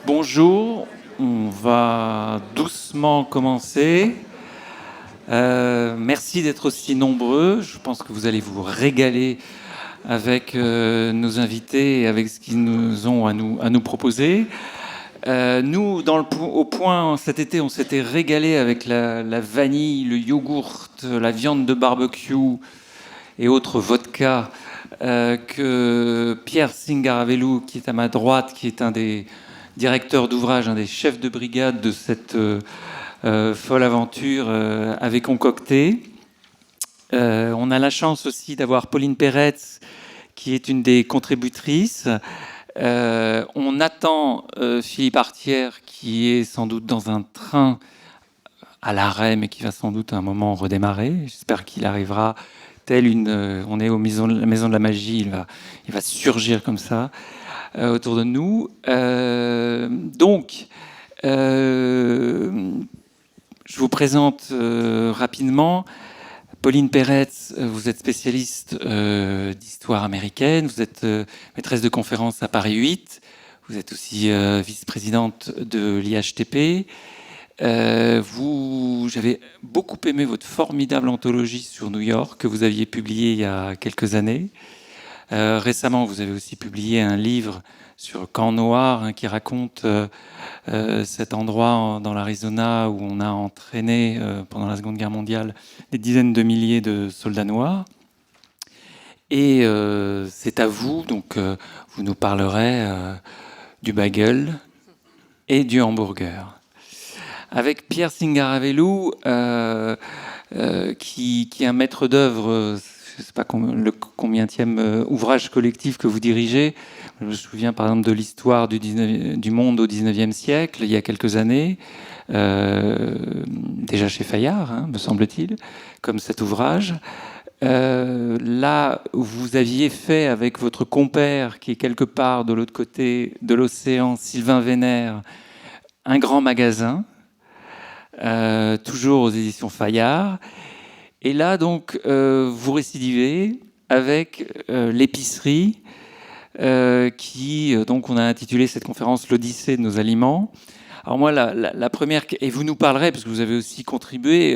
Bonjour, on va doucement commencer. Merci d'être aussi nombreux. Je pense que vous allez vous régaler avec nos invités et avec ce qu'ils nous ont à nous proposer. Nous, au point, cet été, on s'était régalé avec la vanille, le yogourt, la viande de barbecue et autres vodka que Pierre Singaravelou, qui est à ma droite, qui est un des directeurs d'ouvrage, un des chefs de brigade de cette folle aventure, avait concocté. On a la chance aussi d'avoir Pauline Peretz, qui est une des contributrices. On attend Philippe Artière, qui est sans doute dans un train à l'arrêt, mais qui va sans doute à un moment redémarrer. J'espère qu'il arrivera tel une... on est la maison de la magie, il va surgir comme ça autour de nous. Donc, je vous présente rapidement. Pauline Peretz, vous êtes spécialiste d'histoire américaine, vous êtes maîtresse de conférences à Paris 8, vous êtes aussi vice-présidente de l'IHTP. J'avais beaucoup aimé votre formidable anthologie sur New York que vous aviez publiée il y a quelques années. Récemment, vous avez aussi publié un livre sur Camp Noir qui raconte cet endroit dans l'Arizona où on a entraîné pendant la Seconde Guerre mondiale des dizaines de milliers de soldats noirs. Et c'est à vous, donc vous nous parlerez du bagel et du hamburger. Avec Pierre Singaravelou, qui est un maître d'œuvre, je ne sais pas le combienième ouvrage collectif que vous dirigez. Je me souviens par exemple de l'histoire du monde au XIXe siècle, il y a quelques années, déjà chez Fayard, me semble-t-il, comme cet ouvrage. Là, vous aviez fait avec votre compère, qui est quelque part de l'autre côté de l'océan, Sylvain Vénère, un grand magasin, toujours aux éditions Fayard. Et là, donc, vous récidivez avec l'épicerie, donc, on a intitulé cette conférence «L'Odyssée de nos aliments». Alors moi, la première, et vous nous parlerez, parce que vous avez aussi contribué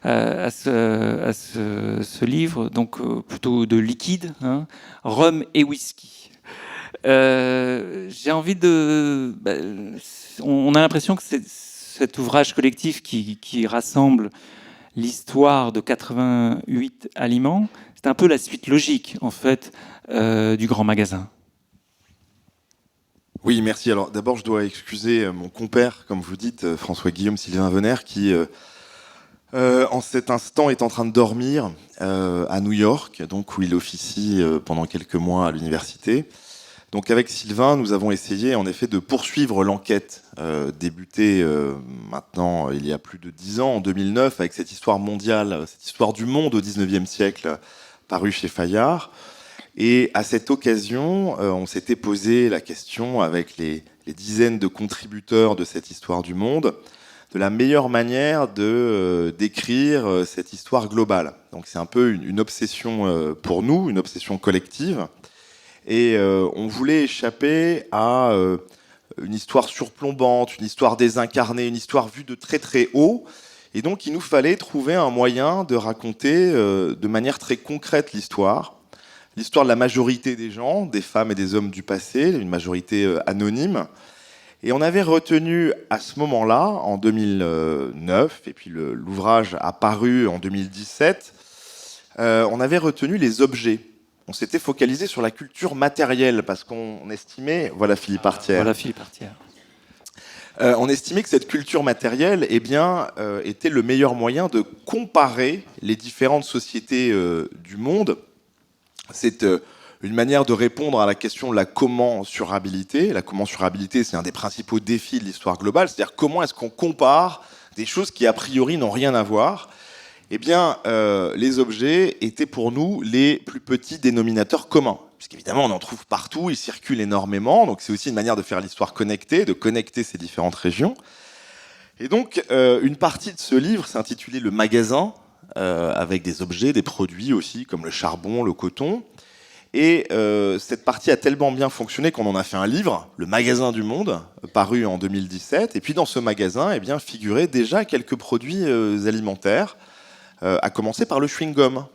à ce livre, donc plutôt de liquide, rhum et whisky. J'ai envie de... on a l'impression que c'est cet ouvrage collectif qui rassemble l'histoire de 88 aliments, c'est un peu la suite logique, en fait, du grand magasin. Oui, merci. Alors d'abord, je dois excuser mon compère, comme vous dites, François-Guillaume Sylvain Venère, qui, en cet instant, est en train de dormir à New York, donc où il officie pendant quelques mois à l'université. Donc avec Sylvain, nous avons essayé en effet de poursuivre l'enquête débutée maintenant il y a plus de 10 ans, en 2009, avec cette histoire mondiale, cette histoire du monde au XIXe siècle, parue chez Fayard. Et à cette occasion, on s'était posé la question avec les dizaines de contributeurs de cette histoire du monde, de la meilleure manière de décrire cette histoire globale. Donc c'est un peu une obsession pour nous, une obsession collective. Et on voulait échapper à une histoire surplombante, une histoire désincarnée, une histoire vue de très très haut. Et donc il nous fallait trouver un moyen de raconter de manière très concrète l'histoire de la majorité des gens, des femmes et des hommes du passé, une majorité anonyme. Et on avait retenu à ce moment-là, en 2009, et puis l'ouvrage a paru en 2017, on avait retenu les objets. On s'était focalisé sur la culture matérielle, parce qu'on estimait... Voilà Philippe Artière. Voilà Philippe Artière. On estimait que cette culture matérielle était le meilleur moyen de comparer les différentes sociétés du monde. C'est une manière de répondre à la question de la commensurabilité. La commensurabilité, c'est un des principaux défis de l'histoire globale, c'est-à-dire comment est-ce qu'on compare des choses qui a priori n'ont rien à voir. Eh bien, les objets étaient pour nous les plus petits dénominateurs communs. Puisqu'évidemment, on en trouve partout, ils circulent énormément, donc c'est aussi une manière de faire l'histoire connectée, de connecter ces différentes régions. Et donc, une partie de ce livre s'intitulait « Le magasin », avec des objets, des produits aussi, comme le charbon, le coton. Et cette partie a tellement bien fonctionné qu'on en a fait un livre, Le Magasin du Monde, paru en 2017. Et puis dans ce magasin, eh bien, figuraient déjà quelques produits alimentaires, à commencer par le chewing-gum,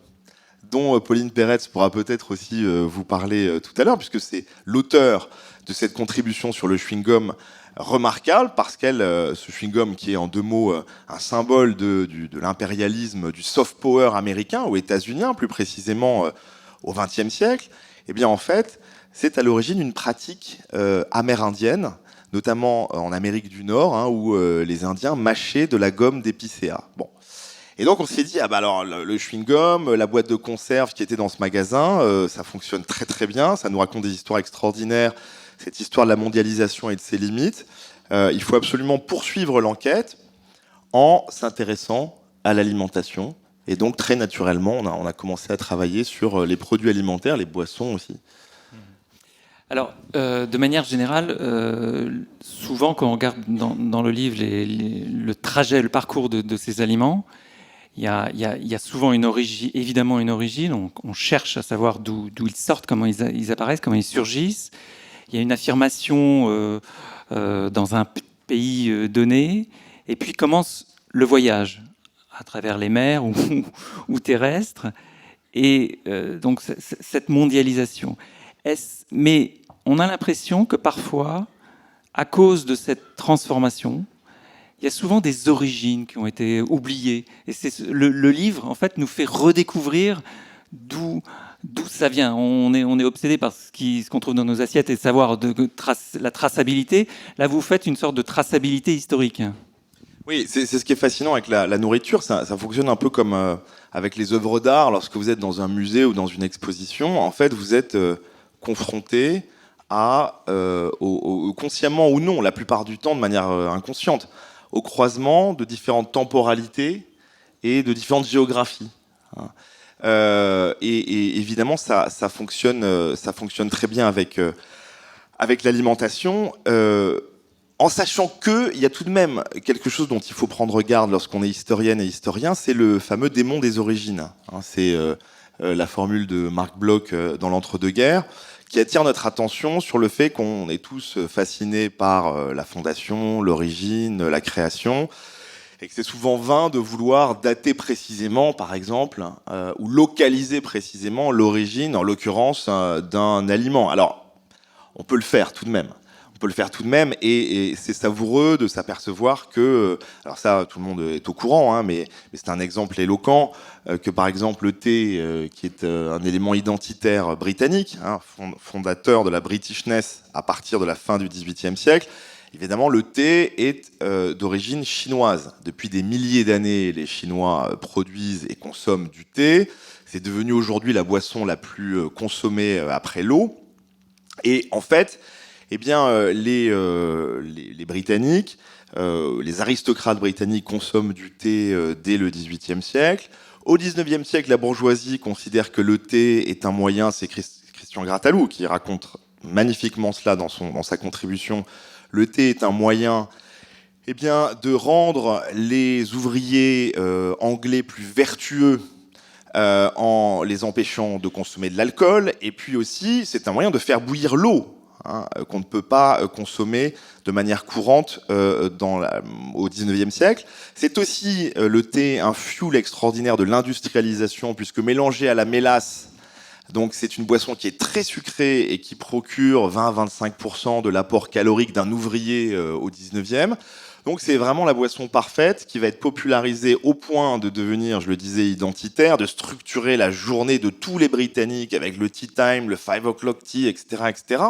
dont Pauline Peretz pourra peut-être aussi vous parler tout à l'heure, puisque c'est l'auteur de cette contribution sur le chewing-gum remarquable, parce qu'elle, ce chewing-gum qui est en 2 mots un symbole de l'impérialisme, du soft power américain, ou états-unien plus précisément, au XXe siècle, eh bien en fait, c'est à l'origine une pratique amérindienne, notamment en Amérique du Nord, hein, où les Indiens mâchaient de la gomme d'épicéa. Bon. Et donc on s'est dit, ah bah alors le chewing-gum, la boîte de conserve qui était dans ce magasin, ça fonctionne très très bien, ça nous raconte des histoires extraordinaires, cette histoire de la mondialisation et de ses limites. Il faut absolument poursuivre l'enquête en s'intéressant à l'alimentation. Et donc, très naturellement, on a commencé à travailler sur les produits alimentaires, les boissons aussi. Alors, de manière générale, souvent, quand on regarde dans le livre le trajet, le parcours de ces aliments, il y a souvent évidemment une origine. On cherche à savoir d'où ils sortent, comment ils apparaissent, comment ils surgissent. Il y a une affirmation dans un pays donné. Et puis commence le voyage à travers les mers ou terrestres, et donc cette mondialisation. Mais on a l'impression que parfois, à cause de cette transformation, il y a souvent des origines qui ont été oubliées. Et le livre, en fait, nous fait redécouvrir d'où ça vient. On est obsédé par ce qu'on trouve dans nos assiettes et savoir la traçabilité. Là, vous faites une sorte de traçabilité historique. Oui, c'est ce qui est fascinant avec la nourriture. Ça fonctionne un peu comme avec les œuvres d'art. Lorsque vous êtes dans un musée ou dans une exposition, en fait, vous êtes confronté consciemment ou non, la plupart du temps de manière inconsciente, au croisement de différentes temporalités et de différentes géographies. Et évidemment, ça fonctionne très bien avec l'alimentation. En sachant qu'il y a tout de même quelque chose dont il faut prendre garde lorsqu'on est historienne et historien, c'est le fameux démon des origines. C'est la formule de Marc Bloch dans l'entre-deux-guerres, qui attire notre attention sur le fait qu'on est tous fascinés par la fondation, l'origine, la création, et que c'est souvent vain de vouloir dater précisément, par exemple, ou localiser précisément l'origine, en l'occurrence, d'un aliment. Alors, on peut le faire tout de même. Et c'est savoureux de s'apercevoir que, alors ça, tout le monde est au courant, hein, mais c'est un exemple éloquent, que par exemple le thé, qui est un élément identitaire britannique, hein, fondateur de la Britishness à partir de la fin du XVIIIe siècle, évidemment le thé est d'origine chinoise. Depuis des milliers d'années, les Chinois produisent et consomment du thé. C'est devenu aujourd'hui la boisson la plus consommée après l'eau. Et en fait, eh bien, les Britanniques, les aristocrates britanniques consomment du thé dès le XVIIIe siècle. Au XIXe siècle, la bourgeoisie considère que le thé est un moyen, c'est Christian Grattalou qui raconte magnifiquement cela dans sa contribution, le thé est un moyen de rendre les ouvriers anglais plus vertueux en les empêchant de consommer de l'alcool, et puis aussi, c'est un moyen de faire bouillir l'eau, qu'on ne peut pas consommer de manière courante au XIXe siècle. C'est aussi le thé un fuel extraordinaire de l'industrialisation, puisque mélangé à la mélasse, donc c'est une boisson qui est très sucrée et qui procure 20-25% de l'apport calorique d'un ouvrier au XIXe. Donc c'est vraiment la boisson parfaite qui va être popularisée au point de devenir, je le disais, identitaire, de structurer la journée de tous les Britanniques avec le tea time, le 5 o'clock tea, etc., etc.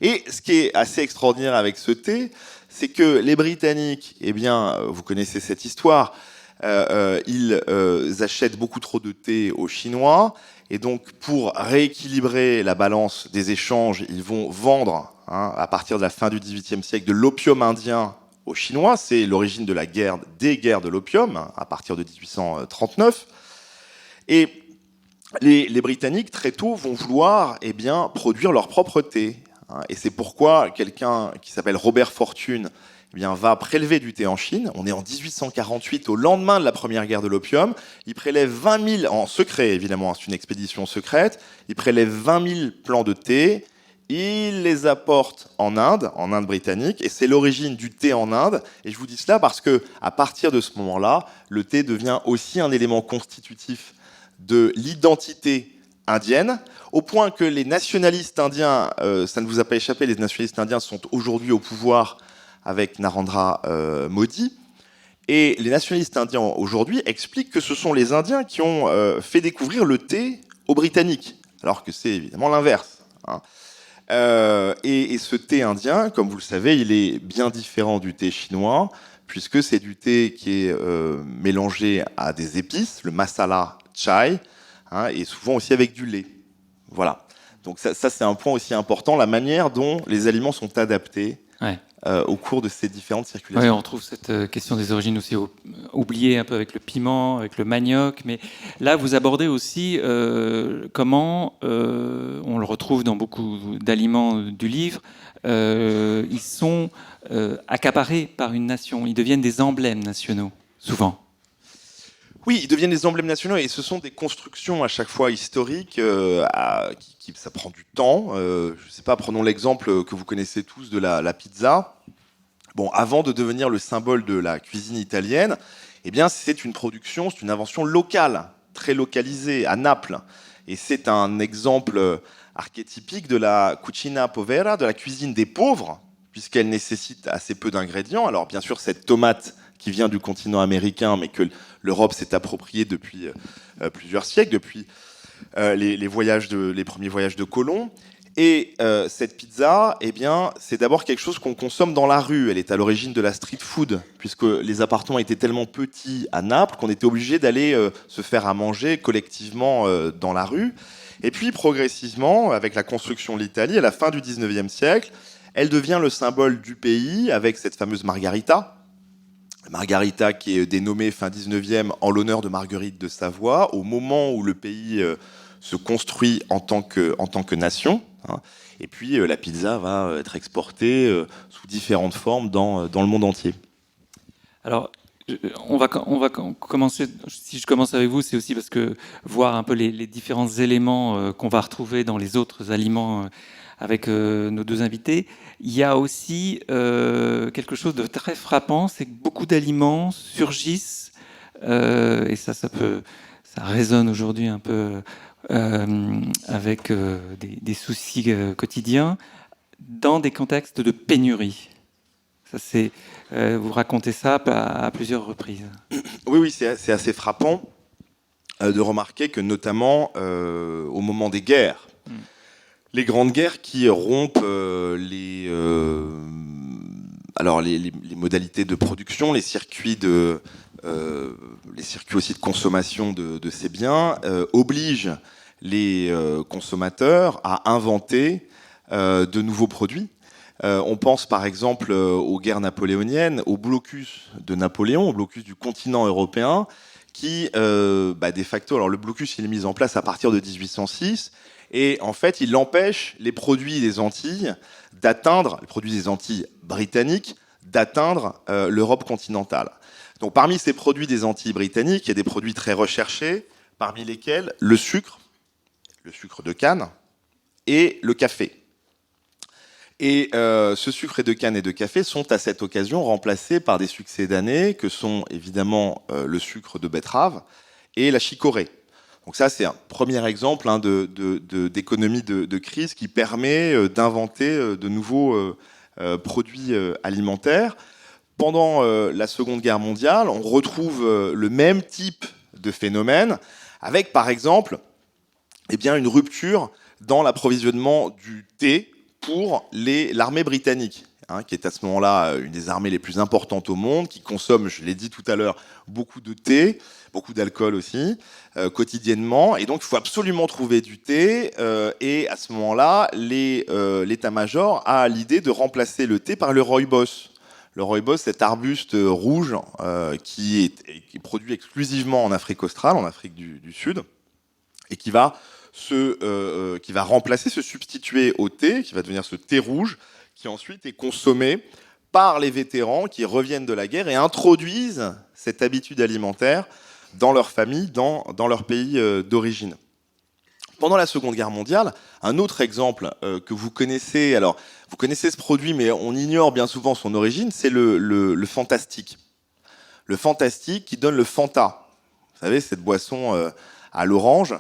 Et ce qui est assez extraordinaire avec ce thé, c'est que les Britanniques, eh bien, vous connaissez cette histoire, ils achètent beaucoup trop de thé aux Chinois, et donc pour rééquilibrer la balance des échanges, ils vont vendre, à partir de la fin du XVIIIe siècle, de l'opium indien aux Chinois. C'est l'origine de des guerres de l'opium, à partir de 1839. Et les Britanniques, très tôt, vont vouloir produire leur propre thé. Et c'est pourquoi quelqu'un qui s'appelle Robert Fortune, eh bien, va prélever du thé en Chine. On est en 1848, au lendemain de la première guerre de l'opium. Il prélève 20 000, en secret évidemment, c'est une expédition secrète, il prélève 20 000 plants de thé, il les apporte en Inde britannique, et c'est l'origine du thé en Inde. Et je vous dis cela parce que, à partir de ce moment-là, le thé devient aussi un élément constitutif de l'identité indienne, au point que les nationalistes indiens, ça ne vous a pas échappé, les nationalistes indiens sont aujourd'hui au pouvoir avec Narendra Modi, et les nationalistes indiens aujourd'hui expliquent que ce sont les Indiens qui ont fait découvrir le thé aux Britanniques, alors que c'est évidemment l'inverse, hein. Et ce thé indien, comme vous le savez, il est bien différent du thé chinois, puisque c'est du thé qui est mélangé à des épices, le masala chai, hein, et souvent aussi avec du lait. Voilà. Donc ça c'est un point aussi important, la manière dont les aliments sont adaptés au cours de ces différentes circulations. Oui, on trouve cette question des origines aussi oubliée un peu avec le piment, avec le manioc. Mais là, vous abordez aussi comment, on le retrouve dans beaucoup d'aliments du livre, ils sont accaparés par une nation, ils deviennent des emblèmes nationaux, souvent. Oui, ils deviennent des emblèmes nationaux et ce sont des constructions à chaque fois historiques. Ça prend du temps. Je ne sais pas, prenons l'exemple que vous connaissez tous de la pizza. Bon, avant de devenir le symbole de la cuisine italienne, eh bien, c'est une production, c'est une invention locale, très localisée, à Naples. Et c'est un exemple archétypique de la cucina povera, de la cuisine des pauvres, puisqu'elle nécessite assez peu d'ingrédients. Alors, bien sûr, cette tomate qui vient du continent américain, mais que l'Europe s'est appropriée depuis plusieurs siècles, depuis les premiers voyages de colons. Et cette pizza, eh bien, c'est d'abord quelque chose qu'on consomme dans la rue. Elle est à l'origine de la street food, puisque les appartements étaient tellement petits à Naples qu'on était obligé d'aller se faire à manger collectivement dans la rue. Et puis, progressivement, avec la construction de l'Italie, à la fin du 19e siècle, elle devient le symbole du pays avec cette fameuse margarita. Margarita qui est dénommée fin 19e en l'honneur de Marguerite de Savoie, au moment où le pays se construit en tant que nation, hein. Et puis la pizza va être exportée sous différentes formes dans le monde entier. Alors, on va commencer, si je commence avec vous, c'est aussi parce que voir un peu les différents éléments qu'on va retrouver dans les autres aliments avec nos deux invités, il y a aussi quelque chose de très frappant, c'est que beaucoup d'aliments surgissent, et ça résonne aujourd'hui un peu avec des soucis quotidiens, dans des contextes de pénurie. Ça, vous racontez ça à plusieurs reprises. Oui, c'est assez frappant de remarquer que notamment au moment des guerres, les grandes guerres qui rompent les modalités de production, les circuits aussi de consommation de ces biens, obligent les consommateurs à inventer de nouveaux produits. On pense par exemple aux guerres napoléoniennes, au blocus de Napoléon, au blocus du continent européen, qui, de facto, alors le blocus il est mis en place à partir de 1806, et en fait il empêche les produits des Antilles d'atteindre, les produits des Antilles britanniques, d'atteindre l'Europe continentale. Donc parmi ces produits des Antilles britanniques, il y a des produits très recherchés, parmi lesquels le sucre de canne et le café. Et ce sucre de canne et de café sont à cette occasion remplacés par des succédanés que sont évidemment le sucre de betterave et la chicorée. Donc ça, c'est un premier exemple d'économie de crise qui permet d'inventer de nouveaux produits alimentaires. Pendant la Seconde Guerre mondiale, on retrouve le même type de phénomène avec, par exemple, une rupture dans l'approvisionnement du thé pour l'armée britannique, hein, qui est à ce moment-là une des armées les plus importantes au monde, qui consomme, je l'ai dit tout à l'heure, beaucoup de thé, beaucoup d'alcool aussi, quotidiennement. Et donc, il faut absolument trouver du thé. Et à ce moment-là, l'état-major a l'idée de remplacer le thé par le rooibos. Le rooibos, cet arbuste rouge qui est produit exclusivement en Afrique australe, en Afrique du Sud, et qui va remplacer, se substituer au thé, qui va devenir ce thé rouge, qui ensuite est consommé par les vétérans qui reviennent de la guerre et introduisent cette habitude alimentaire dans leur famille, dans leur pays d'origine. Pendant la Seconde Guerre mondiale, un autre exemple que vous connaissez, alors vous connaissez ce produit mais on ignore bien souvent son origine, c'est le Fantastique. Le Fantastique qui donne le Fanta. Vous savez, cette boisson à l'orange.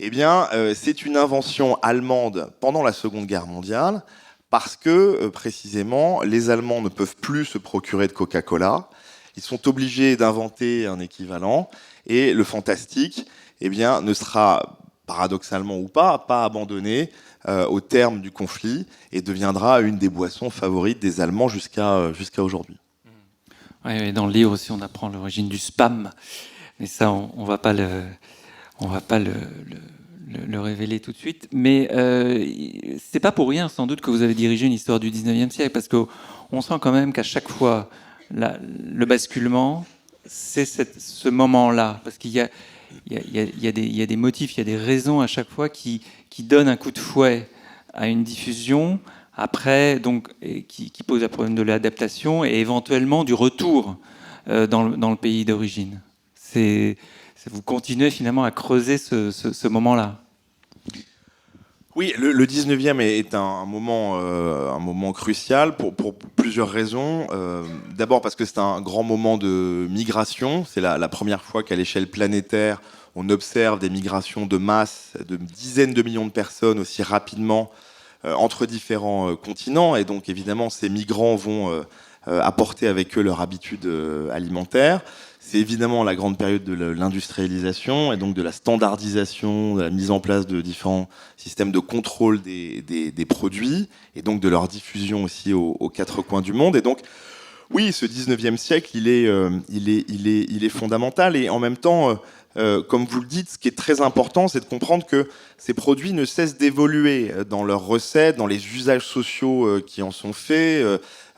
Eh bien, c'est une invention allemande pendant la Seconde Guerre mondiale parce que, précisément, les Allemands ne peuvent plus se procurer de Coca-Cola. Ils sont obligés d'inventer un équivalent. Et le Fantastique, eh bien, ne sera, paradoxalement ou pas abandonné au terme du conflit et deviendra une des boissons favorites des Allemands jusqu'à aujourd'hui. Ouais, dans le livre aussi, on apprend l'origine du spam. Mais ça, on va pas le révéler tout de suite. Mais c'est pas pour rien, sans doute, que vous avez dirigé une histoire du 19e siècle, parce qu'on sent quand même qu'à chaque fois, le basculement, c'est ce moment-là. Parce qu'il y a des motifs, il y a des raisons à chaque fois qui donnent un coup de fouet à une diffusion, après, donc, qui pose un problème de l'adaptation et éventuellement du retour dans le pays d'origine. Vous continuez finalement à creuser ce moment-là. Oui, le 19e est un moment crucial pour plusieurs raisons. D'abord parce que c'est un grand moment de migration. C'est la première fois qu'à l'échelle planétaire, on observe des migrations de masse de dizaines de millions de personnes aussi rapidement entre différents continents. Et donc, évidemment, ces migrants vont apporter avec eux leur habitude alimentaire. C'est évidemment la grande période de l'industrialisation et donc de la standardisation, de la mise en place de différents systèmes de contrôle des produits et donc de leur diffusion aussi aux quatre coins du monde. Et donc, oui, ce 19e siècle, il est fondamental. Et en même temps, comme vous le dites, ce qui est très important, c'est de comprendre que ces produits ne cessent d'évoluer dans leurs recettes, dans les usages sociaux qui en sont faits.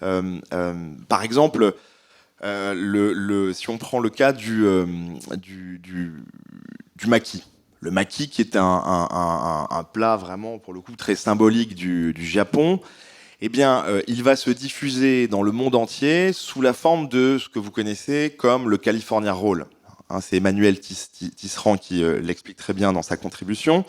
Par exemple, si on prend le cas du maquis. Le maquis qui est un plat vraiment, pour le coup, très symbolique du Japon, eh bien, il va se diffuser dans le monde entier sous la forme de ce que vous connaissez comme le California Roll. C'est Emmanuel Tisserand qui l'explique très bien dans sa contribution.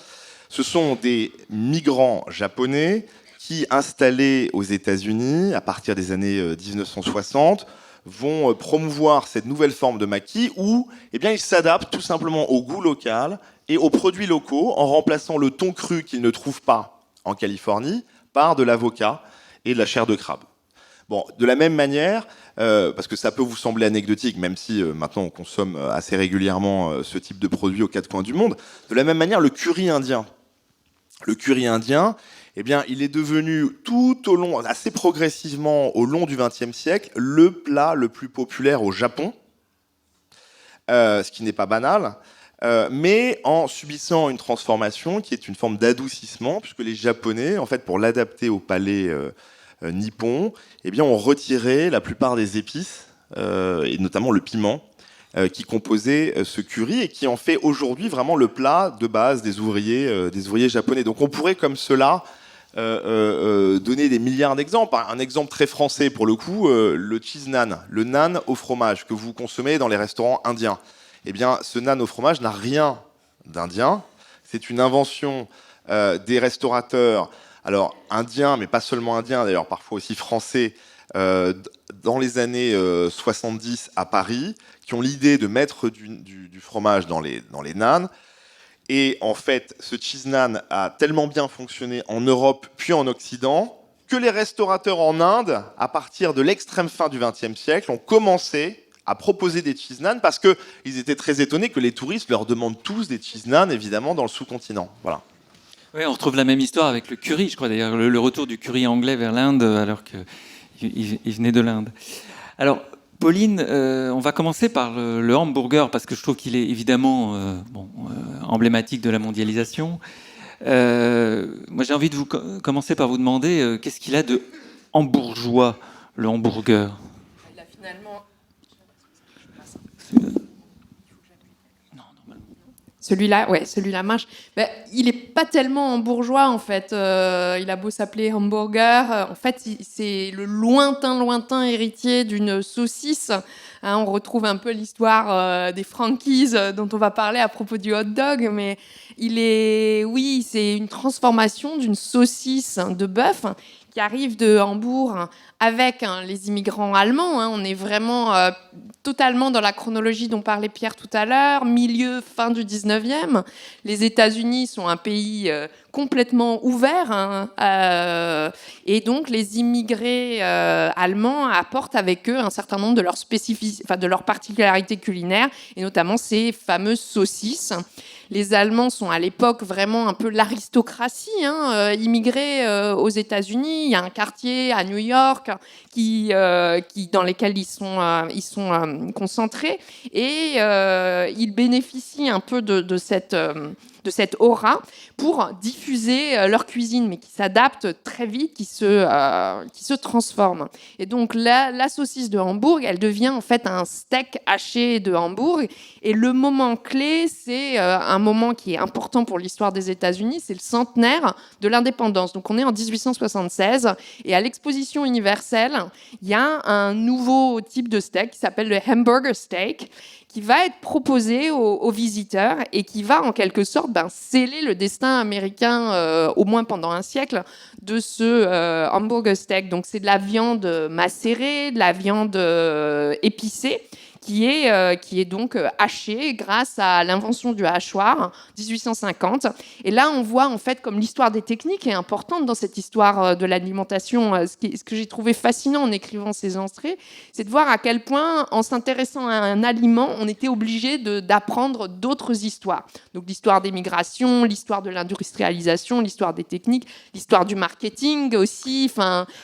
Ce sont des migrants japonais qui, installés aux États-Unis à partir des années 1960, vont promouvoir cette nouvelle forme de maquis où eh bien, ils s'adaptent tout simplement au goût local et aux produits locaux en remplaçant le thon cru qu'ils ne trouvent pas en Californie par de l'avocat et de la chair de crabe. Bon, de la même manière, parce que ça peut vous sembler anecdotique, même si maintenant on consomme assez régulièrement ce type de produit aux quatre coins du monde, de la même manière, le curry indien. Le curry indien, eh bien, il est devenu tout au long, assez progressivement au long du XXe siècle, le plat le plus populaire au Japon, ce qui n'est pas banal, mais en subissant une transformation qui est une forme d'adoucissement, puisque les Japonais, en fait, pour l'adapter au palais nippon, eh bien, ont retiré la plupart des épices, et notamment le piment, qui composait ce curry et qui en fait aujourd'hui vraiment le plat de base des ouvriers japonais. Donc on pourrait comme cela donner des milliards d'exemples. Un exemple très français pour le coup, le cheese naan, le naan au fromage que vous consommez dans les restaurants indiens. Eh bien, ce naan au fromage n'a rien d'indien. C'est une invention des restaurateurs, alors indiens, mais pas seulement indiens, d'ailleurs parfois aussi français, dans les années 70 à Paris, qui ont l'idée de mettre du fromage dans les naans. Et en fait, ce cheese naan a tellement bien fonctionné en Europe puis en Occident que les restaurateurs en Inde, à partir de l'extrême fin du XXe siècle, ont commencé à proposer des cheese naan parce qu'ils étaient très étonnés que les touristes leur demandent tous des cheese naan, évidemment, dans le sous-continent. Voilà. Oui, on retrouve la même histoire avec le curry, je crois d'ailleurs, le retour du curry anglais vers l'Inde, alors qu'il venait de l'Inde. Alors, Pauline, on va commencer par le hamburger, parce que je trouve qu'il est évidemment emblématique de la mondialisation. Moi, j'ai envie de commencer par vous demander qu'est-ce qu'il a de hambourgeois, le hamburger? Il a finalement... Celui-là marche. Ben, il est pas tellement bourgeois en fait. Il a beau s'appeler hamburger, en fait, c'est le lointain héritier d'une saucisse. Hein, on retrouve un peu l'histoire des Frankies dont on va parler à propos du hot dog, mais c'est une transformation d'une saucisse de bœuf qui arrive de Hambourg avec les immigrants allemands. On est vraiment totalement dans la chronologie dont parlait Pierre tout à l'heure, fin du 19e. Les États-Unis sont un pays complètement ouvert, et donc les immigrés allemands apportent avec eux un certain nombre de de leurs particularités culinaires, et notamment ces fameuses saucisses. Les Allemands sont à l'époque vraiment un peu l'aristocratie immigrée aux États-Unis. Il y a un quartier à New York dans lesquels ils sont concentrés, et ils bénéficient un peu de cette aura pour diffuser leur cuisine, mais qui s'adapte très vite, qui se transforme. Et donc la saucisse de Hambourg, elle devient en fait un steak haché de Hambourg. Et le moment clé, c'est un moment qui est important pour l'histoire des États-Unis, c'est le centenaire de l'indépendance. Donc on est en 1876, et à l'exposition universelle, il y a un nouveau type de steak qui s'appelle le hamburger steak, qui va être proposé aux visiteurs et qui va en quelque sorte sceller le destin américain, au moins pendant un siècle, de ce hamburger steak. Donc c'est de la viande macérée, de la viande épicée, qui est donc hachée grâce à l'invention du hachoir, 1850. Et là, on voit en fait comme l'histoire des techniques est importante dans cette histoire de l'alimentation. Ce que j'ai trouvé fascinant en écrivant ces entrées, c'est de voir à quel point, en s'intéressant à un aliment, on était obligé d'apprendre d'autres histoires. Donc l'histoire des migrations, l'histoire de l'industrialisation, l'histoire des techniques, l'histoire du marketing aussi,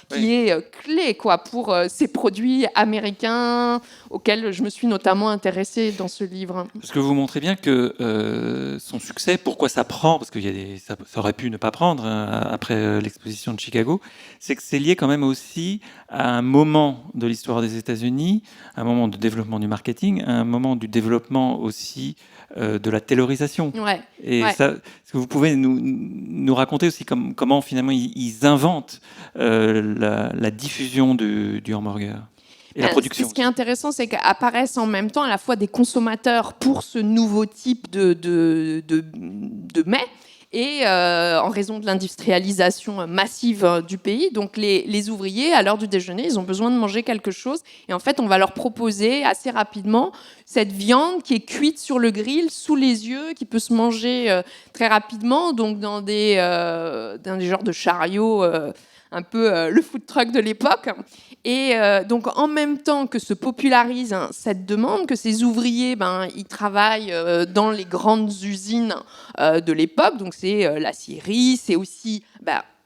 qui est clé pour ces produits américains auxquels je me suis notamment intéressée dans ce livre. Parce que vous montrez bien que son succès, pourquoi ça prend, parce que ça aurait pu ne pas prendre après l'exposition de Chicago, c'est que c'est lié quand même aussi à un moment de l'histoire des États-Unis, un moment de développement du marketing, un moment du développement aussi de la taylorisation. Ouais. Et ça, est-ce que vous pouvez nous raconter aussi comment finalement ils inventent la diffusion du hamburger et la production? Ce qui est intéressant, c'est qu'apparaissent en même temps à la fois des consommateurs pour ce nouveau type de mets, et en raison de l'industrialisation massive du pays. Donc les ouvriers, à l'heure du déjeuner, ils ont besoin de manger quelque chose. Et en fait, on va leur proposer assez rapidement cette viande qui est cuite sur le grill, sous les yeux, qui peut se manger très rapidement, donc dans des genres de chariots, un peu le food truck de l'époque. Et donc, en même temps que se popularise cette demande, que ces ouvriers, ils travaillent dans les grandes usines de l'époque. Donc, c'est l'acierie, c'est aussi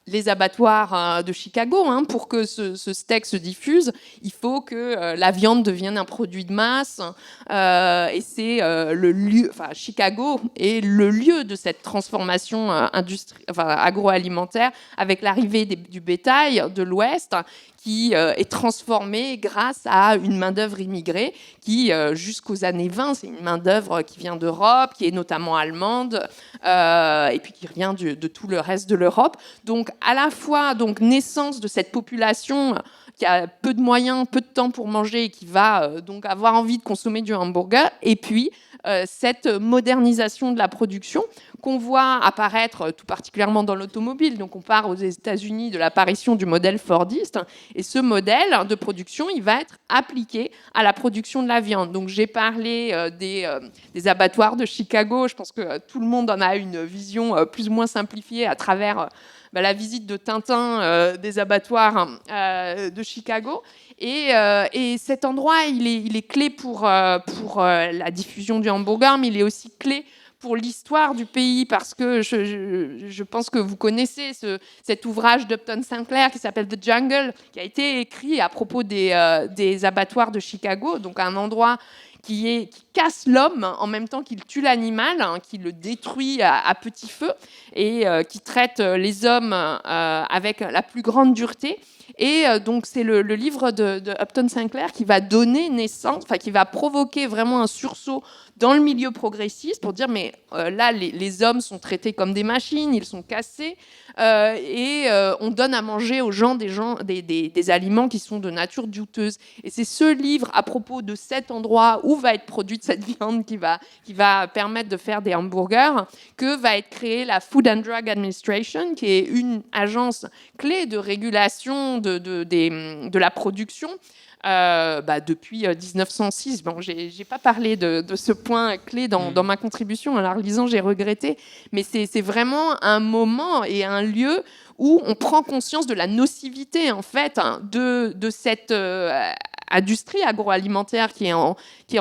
les abattoirs de Chicago. Pour que ce steak se diffuse, il faut que la viande devienne un produit de masse. Et c'est le lieu, Chicago est le lieu de cette transformation agroalimentaire, avec l'arrivée du bétail de l'Ouest, qui est transformée grâce à une main-d'œuvre immigrée qui, jusqu'aux années 20, c'est une main-d'œuvre qui vient d'Europe, qui est notamment allemande, et puis qui vient de tout le reste de l'Europe. Donc, à la fois, naissance de cette population qui a peu de moyens, peu de temps pour manger, et qui va donc avoir envie de consommer du hamburger, et puis cette modernisation de la production qu'on voit apparaître tout particulièrement dans l'automobile. Donc on part aux États-Unis de l'apparition du modèle fordiste, et ce modèle de production, il va être appliqué à la production de la viande. Donc j'ai parlé des abattoirs de Chicago. Je pense que tout le monde en a une vision plus ou moins simplifiée à travers la visite de Tintin des abattoirs de Chicago. Et cet endroit, il est clé pour la diffusion du hamburger, mais il est aussi clé pour l'histoire du pays, parce que je pense que vous connaissez cet ouvrage d'Upton Sinclair qui s'appelle The Jungle, qui a été écrit à propos des abattoirs de Chicago, donc un endroit qui casse l'homme en même temps qu'il tue l'animal, qui le détruit à petit feu, et qui traite les hommes avec la plus grande dureté. Et donc c'est le livre de Upton Sinclair qui va donner naissance, qui va provoquer vraiment un sursaut dans le milieu progressiste pour dire mais là les hommes sont traités comme des machines, ils sont cassés et on donne à manger aux gens des aliments qui sont de nature douteuse. Et c'est ce livre à propos de cet endroit où va être produite cette viande qui va permettre de faire des hamburgers que va être créée la Food and Drug Administration, qui est une agence clé de régulation de la production depuis 1906. Bon, j'ai pas parlé de ce point clé dans ma contribution. En la relisant, j'ai regretté. Mais c'est vraiment un moment et un lieu où on prend conscience de la nocivité, en fait, de cette industrie agroalimentaire qui est en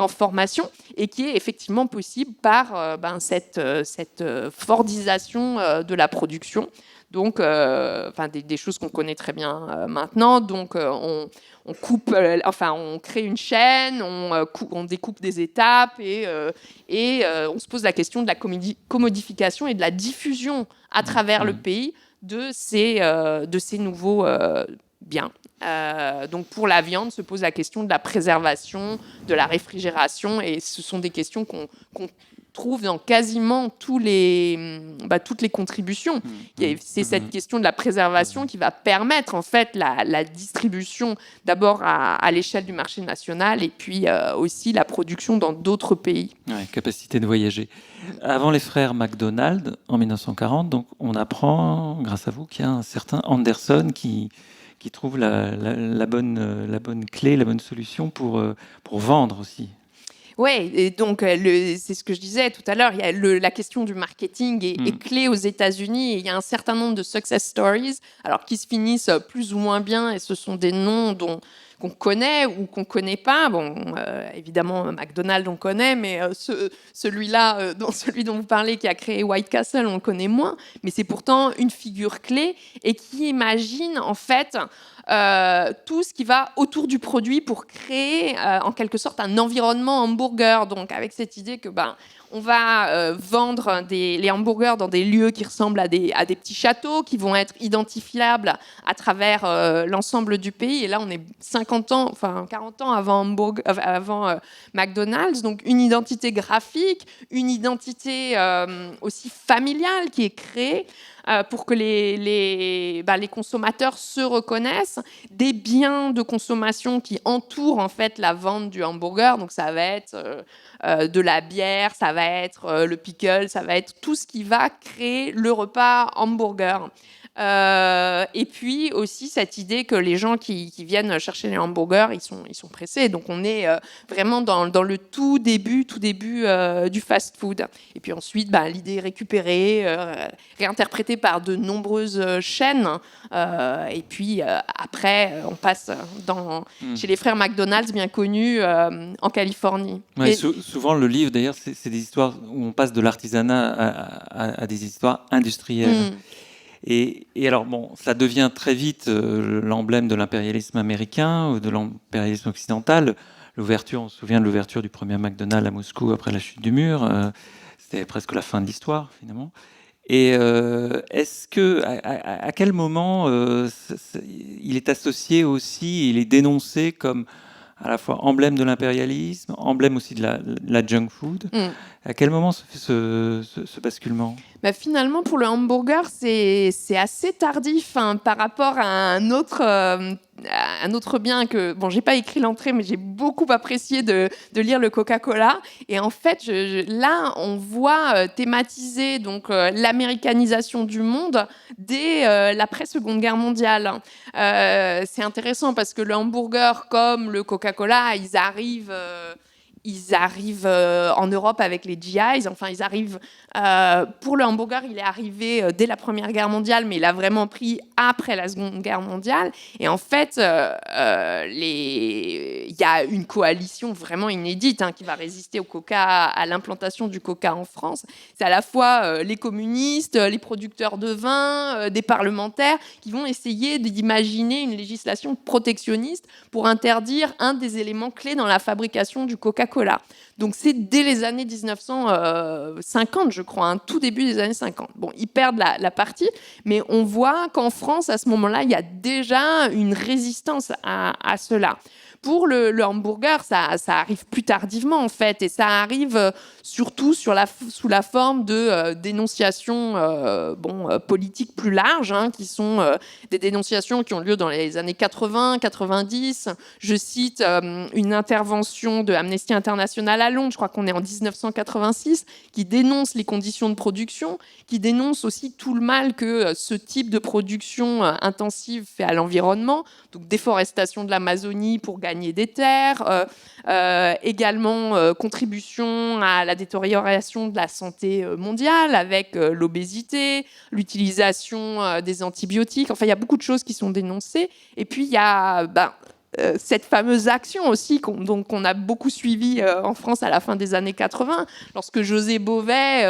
formation et qui est effectivement possible par cette fordisation de la production. Donc, des choses qu'on connaît très bien maintenant. Donc, on coupe, on crée une chaîne, on découpe des étapes et on se pose la question de la commodification et de la diffusion à travers le pays de ces nouveaux biens. Donc, pour la viande, se pose la question de la préservation, de la réfrigération, et ce sont des questions qu'on trouve dans quasiment toutes les contributions. C'est cette question de la préservation qui va permettre en fait la distribution d'abord à l'échelle du marché national et puis aussi la production dans d'autres pays. Ouais, capacité de voyager. Avant les frères McDonald, en 1940, donc on apprend, grâce à vous, qu'il y a un certain Anderson qui trouve la bonne clé, la bonne solution pour vendre aussi. Oui, et donc c'est ce que je disais tout à l'heure, il y a la question du marketing est clé aux États-Unis, et il y a un certain nombre de success stories, alors qui se finissent plus ou moins bien, et ce sont des noms qu'on connaît ou qu'on connaît pas. Bon, évidemment, McDonald's, on connaît, mais celui-là, celui dont vous parlez, qui a créé White Castle, on le connaît moins, mais c'est pourtant une figure clé et qui imagine en fait tout ce qui va autour du produit pour créer en quelque sorte un environnement hamburger. Donc avec cette idée que on va vendre les hamburgers dans des lieux qui ressemblent à des petits châteaux qui vont être identifiables à travers l'ensemble du pays. Et là, on est 40 ans avant McDonald's. Donc une identité graphique, une identité aussi familiale qui est créée pour que les consommateurs se reconnaissent, des biens de consommation qui entourent en fait la vente du hamburger. Donc ça va être de la bière, ça va être le pickle, ça va être tout ce qui va créer le repas hamburger. Et puis aussi cette idée que les gens qui viennent chercher les hamburgers, ils sont pressés. Donc on est vraiment dans le tout début du fast-food. Et puis ensuite, l'idée est récupérée, réinterprétée par de nombreuses chaînes. Et puis après, on passe chez les frères McDonald's, bien connus, en Californie. Ouais, souvent, le livre, d'ailleurs, c'est des histoires où on passe de l'artisanat à des histoires industrielles. Et alors, ça devient très vite l'emblème de l'impérialisme américain ou de l'impérialisme occidental. L'ouverture, on se souvient de l'ouverture du premier McDonald's à Moscou après la chute du mur. C'était presque la fin de l'histoire, finalement. Et est-ce que, à quel moment il est associé aussi, il est dénoncé comme à la fois emblème de l'impérialisme, emblème aussi de la junk food. À quel moment se fait ce basculement ? Finalement, pour le hamburger, c'est assez tardif par rapport à un autre bien que... Bon, j'ai pas écrit l'entrée, mais j'ai beaucoup apprécié de lire le Coca-Cola. Et en fait, là, on voit thématiser donc, l'américanisation du monde dès l'après-Seconde Guerre mondiale. C'est intéressant parce que le hamburger, comme le Coca-Cola, ils arrivent en Europe avec les GIs. Enfin, ils arrivent... pour le hamburger, il est arrivé dès la Première Guerre mondiale, mais il a vraiment pris après la Seconde Guerre mondiale. Et en fait, il y a une coalition vraiment inédite qui va résister au Coca, à l'implantation du Coca en France. C'est à la fois les communistes, les producteurs de vin, des parlementaires qui vont essayer d'imaginer une législation protectionniste pour interdire un des éléments clés dans la fabrication du Coca-Cola. Donc c'est dès les années 1950, je crois, tout début des années 50. Bon, ils perdent la partie, mais on voit qu'en France, à ce moment-là, il y a déjà une résistance à cela. pour le hamburger, ça arrive plus tardivement en fait, et ça arrive surtout sous la forme de dénonciations politiques plus larges, qui sont des dénonciations qui ont lieu dans les années 80, 90. Je cite une intervention de Amnesty International à Londres, je crois qu'on est en 1986, qui dénonce les conditions de production, qui dénonce aussi tout le mal que ce type de production intensive fait à l'environnement, donc déforestation de l'Amazonie pour gagner des terres, également contribution à la détérioration de la santé mondiale avec l'obésité, l'utilisation des antibiotiques. Enfin, il y a beaucoup de choses qui sont dénoncées. Et puis, il y a cette fameuse action aussi qu'on a beaucoup suivie en France à la fin des années 80, lorsque José Bové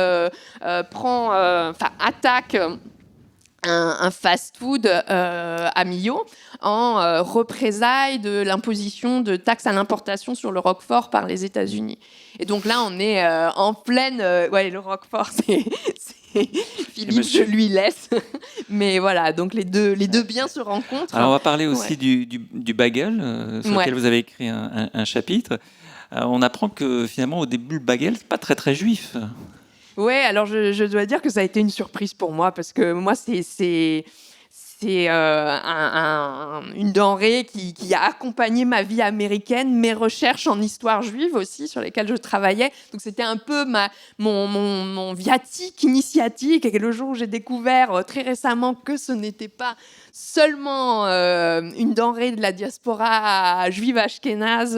attaque un fast-food à Millau en représailles de l'imposition de taxes à l'importation sur le Roquefort par les États-Unis. Et donc là, on est en pleine... le Roquefort, c'est Philippe, je lui laisse. Mais voilà, donc les deux biens se rencontrent. Alors on va parler aussi du bagel, sur lequel vous avez écrit un chapitre. On apprend que finalement, au début, le bagel, c'est pas très très juif. Oui, alors je dois dire que ça a été une surprise pour moi, parce que moi, c'est une denrée qui a accompagné ma vie américaine, mes recherches en histoire juive aussi, sur lesquelles je travaillais. Donc c'était un peu mon viatique initiatique. Et le jour où j'ai découvert très récemment que ce n'était pas seulement une denrée de la diaspora juive ashkénaze,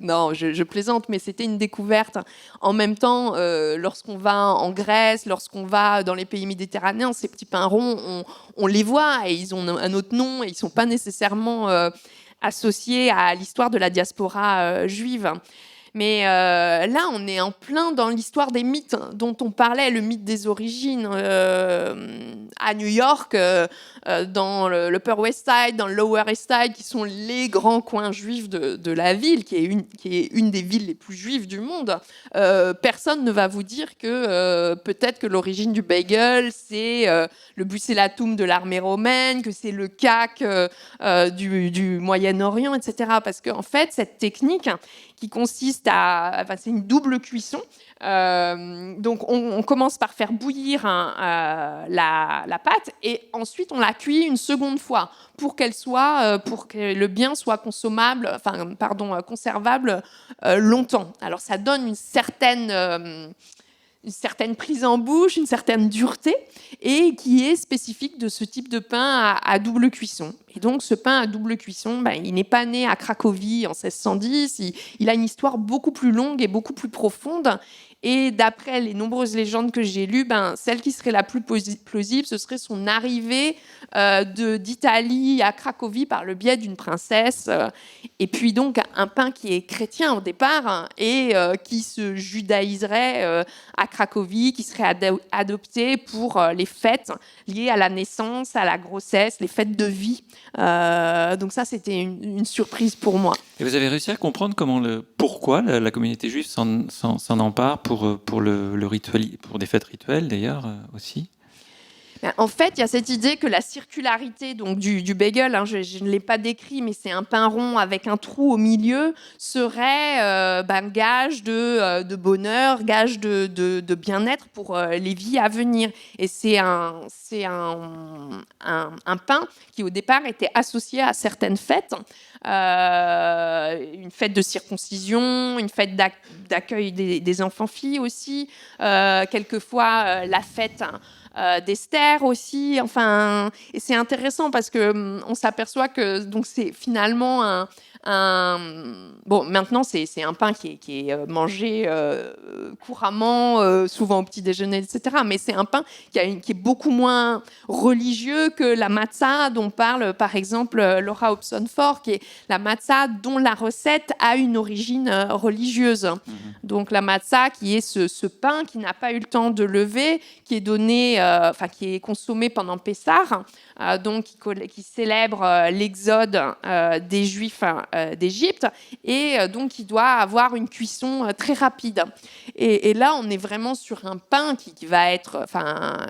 non, je plaisante, mais c'était une découverte. En même temps, lorsqu'on va en Grèce, lorsqu'on va dans les pays méditerranéens, ces petits pains ronds, on les voit et ils ont un autre nom et ils ne sont pas nécessairement associés à l'histoire de la diaspora juive. Mais là, on est en plein dans l'histoire des mythes dont on parlait, le mythe des origines. À New York, dans l'Upper West Side, dans le Lower East Side, qui sont les grands coins juifs de la ville, qui est une des villes les plus juives du monde, personne ne va vous dire que peut-être que l'origine du bagel, c'est le bucélatum de l'armée romaine, que c'est le cac du Moyen-Orient, etc. Parce qu'en fait, cette technique qui consiste c'est une double cuisson. Donc on commence par faire bouillir la pâte et ensuite on la cuit une seconde fois pour pour que le bien soit conservable longtemps. Alors ça donne une certaine prise en bouche, une certaine dureté, et qui est spécifique de ce type de pain à double cuisson. Et donc, ce pain à double cuisson, il n'est pas né à Cracovie en 1610, il a une histoire beaucoup plus longue et beaucoup plus profonde. Et d'après les nombreuses légendes que j'ai lues, celle qui serait la plus plausible, ce serait son arrivée d'Italie à Cracovie par le biais d'une princesse. Et puis donc un pain qui est chrétien au départ et qui se judaïserait à Cracovie, qui serait adopté pour les fêtes liées à la naissance, à la grossesse, les fêtes de vie. Donc ça, c'était une surprise pour moi. Et vous avez réussi à comprendre pourquoi la communauté juive s'en empare pour le rituel, pour des fêtes rituelles d'ailleurs aussi. En fait, il y a cette idée que la circularité donc, du bagel, je ne l'ai pas décrit, mais c'est un pain rond avec un trou au milieu, serait gage de bonheur, gage de bien-être pour les vies à venir. Et c'est un pain qui, au départ, était associé à certaines fêtes. Une fête de circoncision, une fête d'accueil des enfants-filles aussi, quelquefois la fête d'Esther aussi. Enfin, et c'est intéressant parce que on s'aperçoit que donc c'est finalement maintenant c'est un pain qui est mangé couramment, souvent au petit déjeuner, etc. Mais c'est un pain qui est beaucoup moins religieux que la matzah dont parle par exemple Laura Hobson-Ford, qui est la matzah dont la recette a une origine religieuse. Donc la matzah qui est ce pain qui n'a pas eu le temps de lever, qui est donné, qui est consommé pendant Pessah, donc qui célèbre l'exode des Juifs d'Égypte, et donc qui doit avoir une cuisson très rapide. Et là, on est vraiment sur un pain qui va être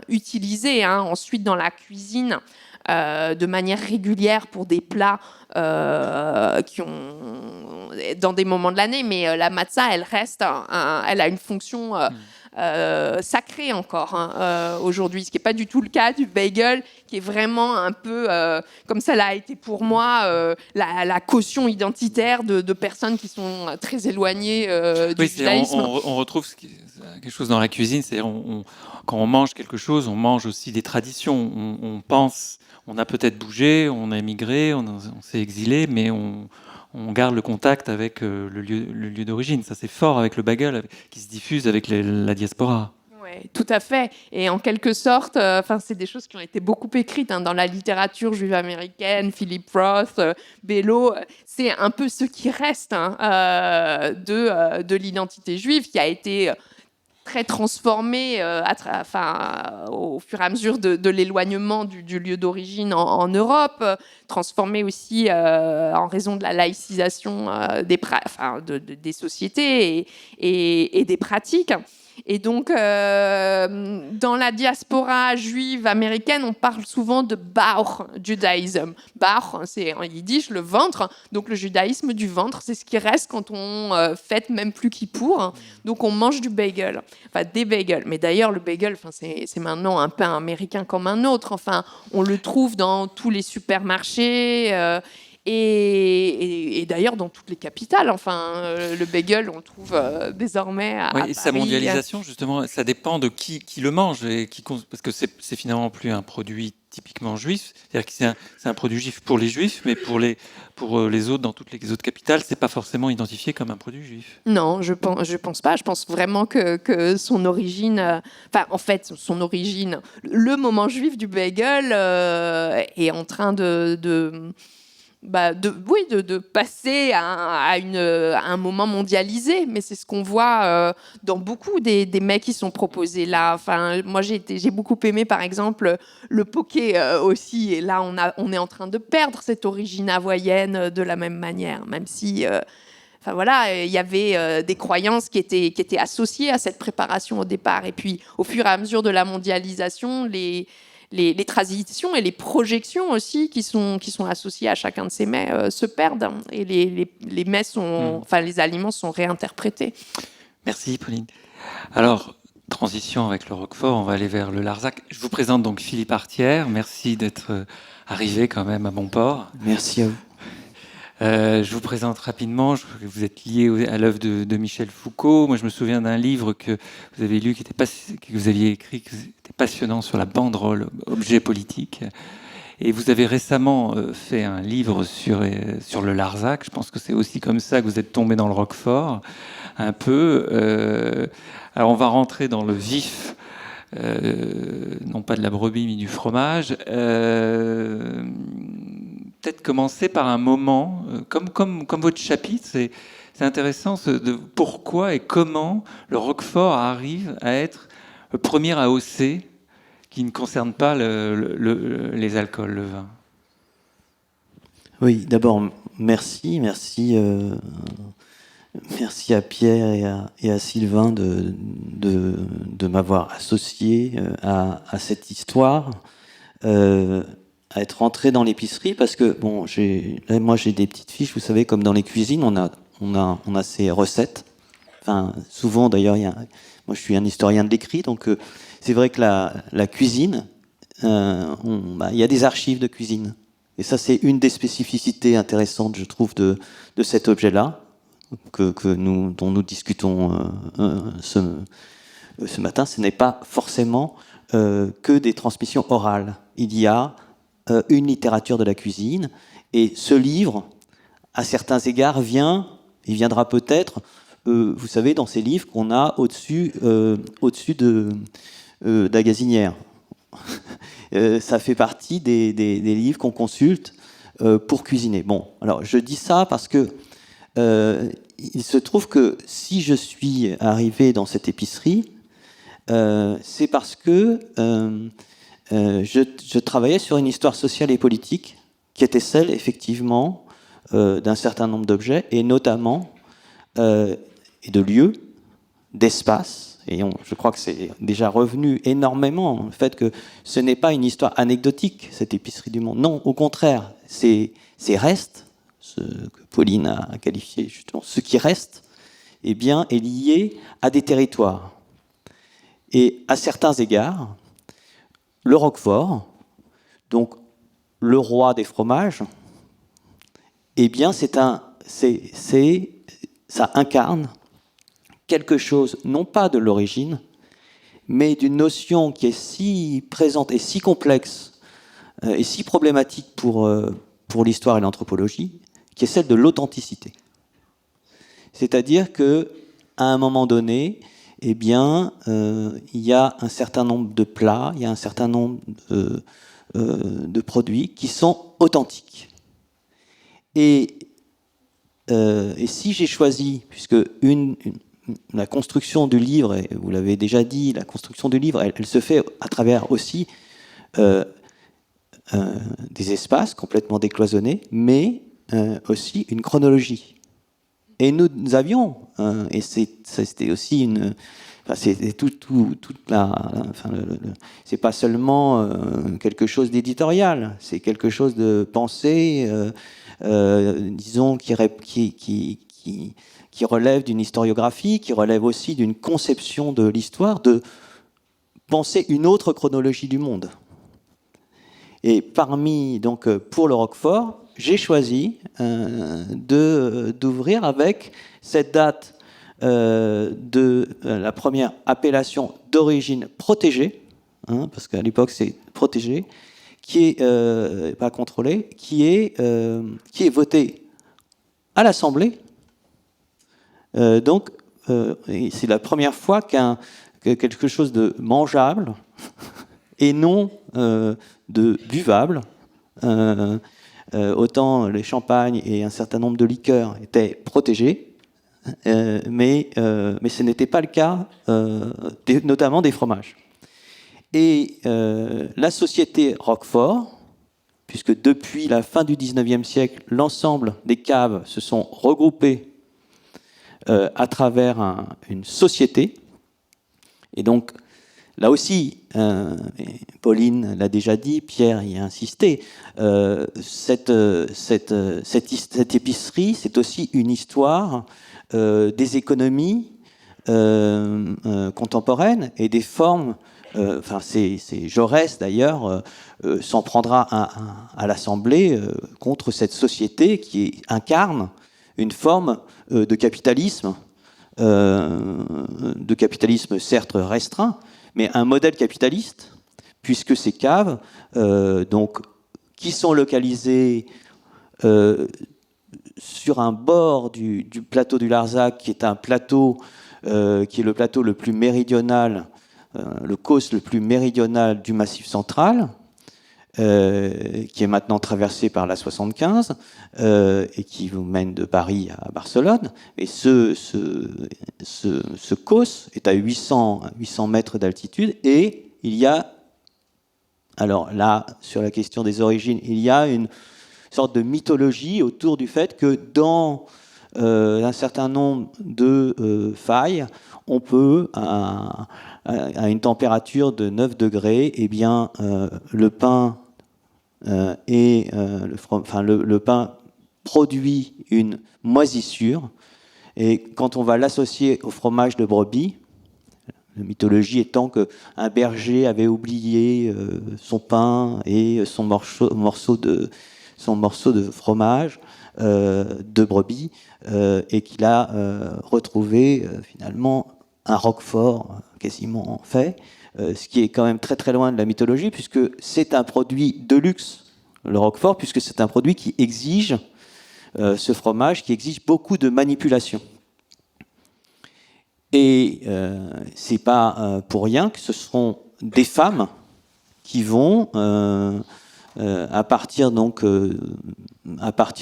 utilisé ensuite dans la cuisine de manière régulière pour des plats qui ont dans des moments de l'année, mais la matzah, elle reste, elle a une fonction sacrée encore aujourd'hui, ce qui n'est pas du tout le cas du bagel, qui est vraiment un peu, comme ça l'a été pour moi, la caution identitaire de personnes qui sont très éloignées du judaïsme. On retrouve quelque chose dans la cuisine, c'est-à-dire quand on mange quelque chose, on mange aussi des traditions. On pense, on a peut-être bougé, on a émigré, on s'est exilé, mais on garde le contact avec le lieu d'origine. Ça, c'est fort avec le bagel qui se diffuse avec la diaspora. Oui, tout à fait. Et en quelque sorte, c'est des choses qui ont été beaucoup écrites dans la littérature juive américaine, Philip Roth, Bellow. C'est un peu ce qui reste de l'identité juive qui a été très transformée au fur et à mesure de l'éloignement du lieu d'origine en Europe, transformée aussi en raison de la laïcisation des sociétés et des pratiques. Et donc, dans la diaspora juive américaine, on parle souvent de Bauch Judaism. Bauch, c'est en yiddish le ventre. Donc, le judaïsme du ventre, c'est ce qui reste quand on fête même plus Kippour. Donc, on mange du bagel, des bagels. Mais d'ailleurs, le bagel, c'est maintenant un pain américain comme un autre. On le trouve dans tous les supermarchés. Et d'ailleurs, dans toutes les capitales, le bagel, on le trouve désormais à Paris. Et sa mondialisation, justement, ça dépend de qui le mange, parce que c'est finalement plus un produit typiquement juif. C'est-à-dire que c'est un produit juif pour les juifs, mais pour les autres, dans toutes les autres capitales, c'est pas forcément identifié comme un produit juif. Non, je pense pas. Je pense vraiment que son origine, son origine, le moment juif du bagel est en train de passer à un moment mondialisé, mais c'est ce qu'on voit dans beaucoup des mets qui sont proposés là. Moi, j'ai beaucoup aimé, par exemple, le poké aussi. Et là, on est en train de perdre cette origine hawaïenne de la même manière, même si... il y avait des croyances qui étaient associées à cette préparation au départ. Et puis, au fur et à mesure de la mondialisation, les traditions et les projections aussi qui sont associées à chacun de ces mets se perdent et les mets les aliments sont réinterprétés. Merci Pauline. Alors, transition avec le Roquefort, on va aller vers le Larzac. Je vous présente donc Philippe Artière. Merci d'être arrivé quand même à Montport. Merci à vous. Je vous présente rapidement. Vous êtes lié à l'œuvre de Michel Foucault. Moi, je me souviens d'un livre que vous avez lu, que vous aviez écrit, qui était passionnant sur la banderole, objet politique. Et vous avez récemment fait un livre sur le Larzac. Je pense que c'est aussi comme ça que vous êtes tombé dans le Roquefort, un peu. Alors, on va rentrer dans le vif. Non pas de la brebis, mais du fromage. Peut-être commencer par un moment, comme votre chapitre, c'est intéressant de pourquoi et comment le Roquefort arrive à être le premier AOC qui ne concerne pas les alcools, le vin. Oui, d'abord, merci à Pierre et à Sylvain de m'avoir associé à cette histoire. À être rentré dans l'épicerie parce que moi j'ai des petites fiches, vous savez, comme dans les cuisines, on a ces recettes. Souvent d'ailleurs, moi je suis un historien de l'écrit, donc c'est vrai que la cuisine, il y a des archives de cuisine. Et ça, c'est une des spécificités intéressantes, je trouve, de cet objet-là dont nous discutons ce matin. Ce n'est pas forcément que des transmissions orales. Il y a une littérature de la cuisine, et ce livre, à certains égards, il viendra peut-être, vous savez, dans ces livres qu'on a au-dessus de la gazinière. Ça fait partie des livres qu'on consulte pour cuisiner. Bon, alors je dis ça parce que il se trouve que si je suis arrivé dans cette épicerie, c'est parce que je travaillais sur une histoire sociale et politique qui était celle, effectivement, d'un certain nombre d'objets, et notamment et de lieux, d'espaces, et je crois que c'est déjà revenu énormément, le fait que ce n'est pas une histoire anecdotique, cette épicerie du monde. Non, au contraire, ces restes, ce que Pauline a qualifié justement, ce qui reste, eh bien, est lié à des territoires. Et à certains égards, le Roquefort, donc le roi des fromages, eh bien, ça incarne quelque chose, non pas de l'origine, mais d'une notion qui est si présente et si complexe et si problématique pour l'histoire et l'anthropologie, qui est celle de l'authenticité. C'est-à-dire qu'à un moment donné, eh bien, il y a un certain nombre de plats, il y a un certain nombre de produits qui sont authentiques. Et si j'ai choisi, puisque la construction du livre, et vous l'avez déjà dit, la construction du livre, elle se fait à travers aussi des espaces complètement décloisonnés, mais aussi une chronologie. Et nous avions, et c'était aussi c'était c'est pas seulement quelque chose d'éditorial, c'est quelque chose de pensé, disons, qui relève d'une historiographie, qui relève aussi d'une conception de l'histoire, de penser une autre chronologie du monde. Et donc, pour le Roquefort, j'ai choisi d'ouvrir avec cette date de la première appellation d'origine protégée, parce qu'à l'époque c'est protégé, qui est pas contrôlée, qui est votée à l'Assemblée. Donc, c'est la première fois que quelque chose de mangeable et non de buvable, autant les champagnes et un certain nombre de liqueurs étaient protégés, mais ce n'était pas le cas, notamment des fromages. Et la société Roquefort, puisque depuis la fin du XIXe siècle, l'ensemble des caves se sont regroupées à travers une société. Et donc, là aussi, Pauline l'a déjà dit, Pierre y a insisté, cette épicerie, c'est aussi une histoire des économies contemporaines et des formes. C'est Jaurès, d'ailleurs, s'en prendra à l'Assemblée contre cette société qui incarne une forme de capitalisme certes restreint, mais un modèle capitaliste, puisque ces caves, qui sont localisées sur un bord du plateau du Larzac, qui est un plateau qui est le plateau le plus méridional, le causse le plus méridional du Massif central, qui est maintenant traversé par la 75 et qui vous mène de Paris à Barcelone. Et ce causse est à 800 mètres d'altitude, et il y a, alors là, sur la question des origines, il y a une sorte de mythologie autour du fait que dans un certain nombre de failles, on peut, à une température de 9 degrés, eh bien, le pain le pain produit une moisissure, et quand on va l'associer au fromage de brebis, la mythologie étant qu'un berger avait oublié son pain et son morceau de fromage de brebis, et qu'il a retrouvé finalement un Roquefort quasiment fait, ce qui est quand même très très loin de la mythologie, puisque c'est un produit de luxe, le Roquefort, puisque c'est un produit qui exige, ce fromage, qui exige beaucoup de manipulation. Et c'est pas pour rien que ce seront des femmes qui vont, à partir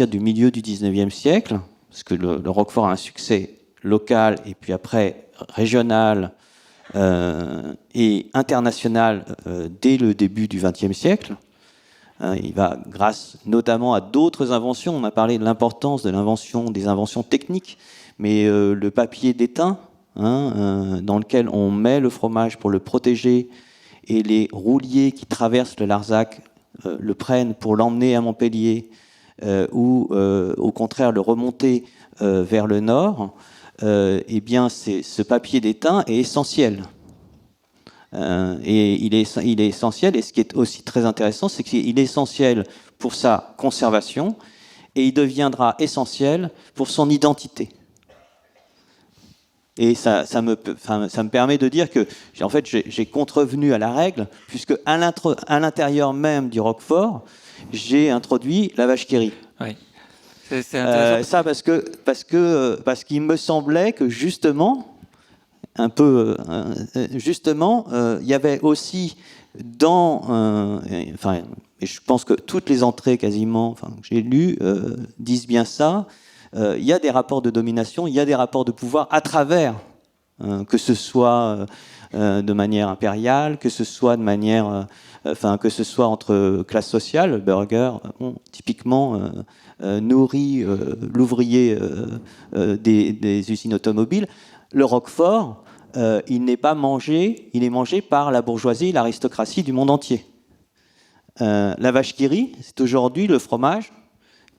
du milieu du XIXe siècle, parce que le Roquefort a un succès local et puis après régional et international dès le début du XXe siècle. Il va, grâce notamment à d'autres inventions, on a parlé de l'importance des inventions techniques, mais le papier d'étain dans lequel on met le fromage pour le protéger, et les rouliers qui traversent le Larzac le prennent pour l'emmener à Montpellier, ou au contraire le remonter vers le nord, eh bien ce papier d'étain est essentiel. Et il est essentiel, et ce qui est aussi très intéressant, c'est qu'il est essentiel pour sa conservation, et il deviendra essentiel pour son identité. Et ça me permet de dire que en fait, j'ai contrevenu à la règle, puisque à l'intérieur même du Roquefort, j'ai introduit la vache qui rit. Oui. C'est intéressant. Ça parce qu'il me semblait que justement, il y avait aussi et je pense que toutes les entrées quasiment, que j'ai lues disent bien ça. Il y a des rapports de domination, il y a des rapports de pouvoir à travers, que ce soit de manière impériale, que ce soit de manière, que ce soit entre classes sociales. Le burger, typiquement, nourrit l'ouvrier des usines automobiles. Le Roquefort, il n'est pas mangé, il est mangé par la bourgeoisie, l'aristocratie du monde entier. La vache qui rit, c'est aujourd'hui le fromage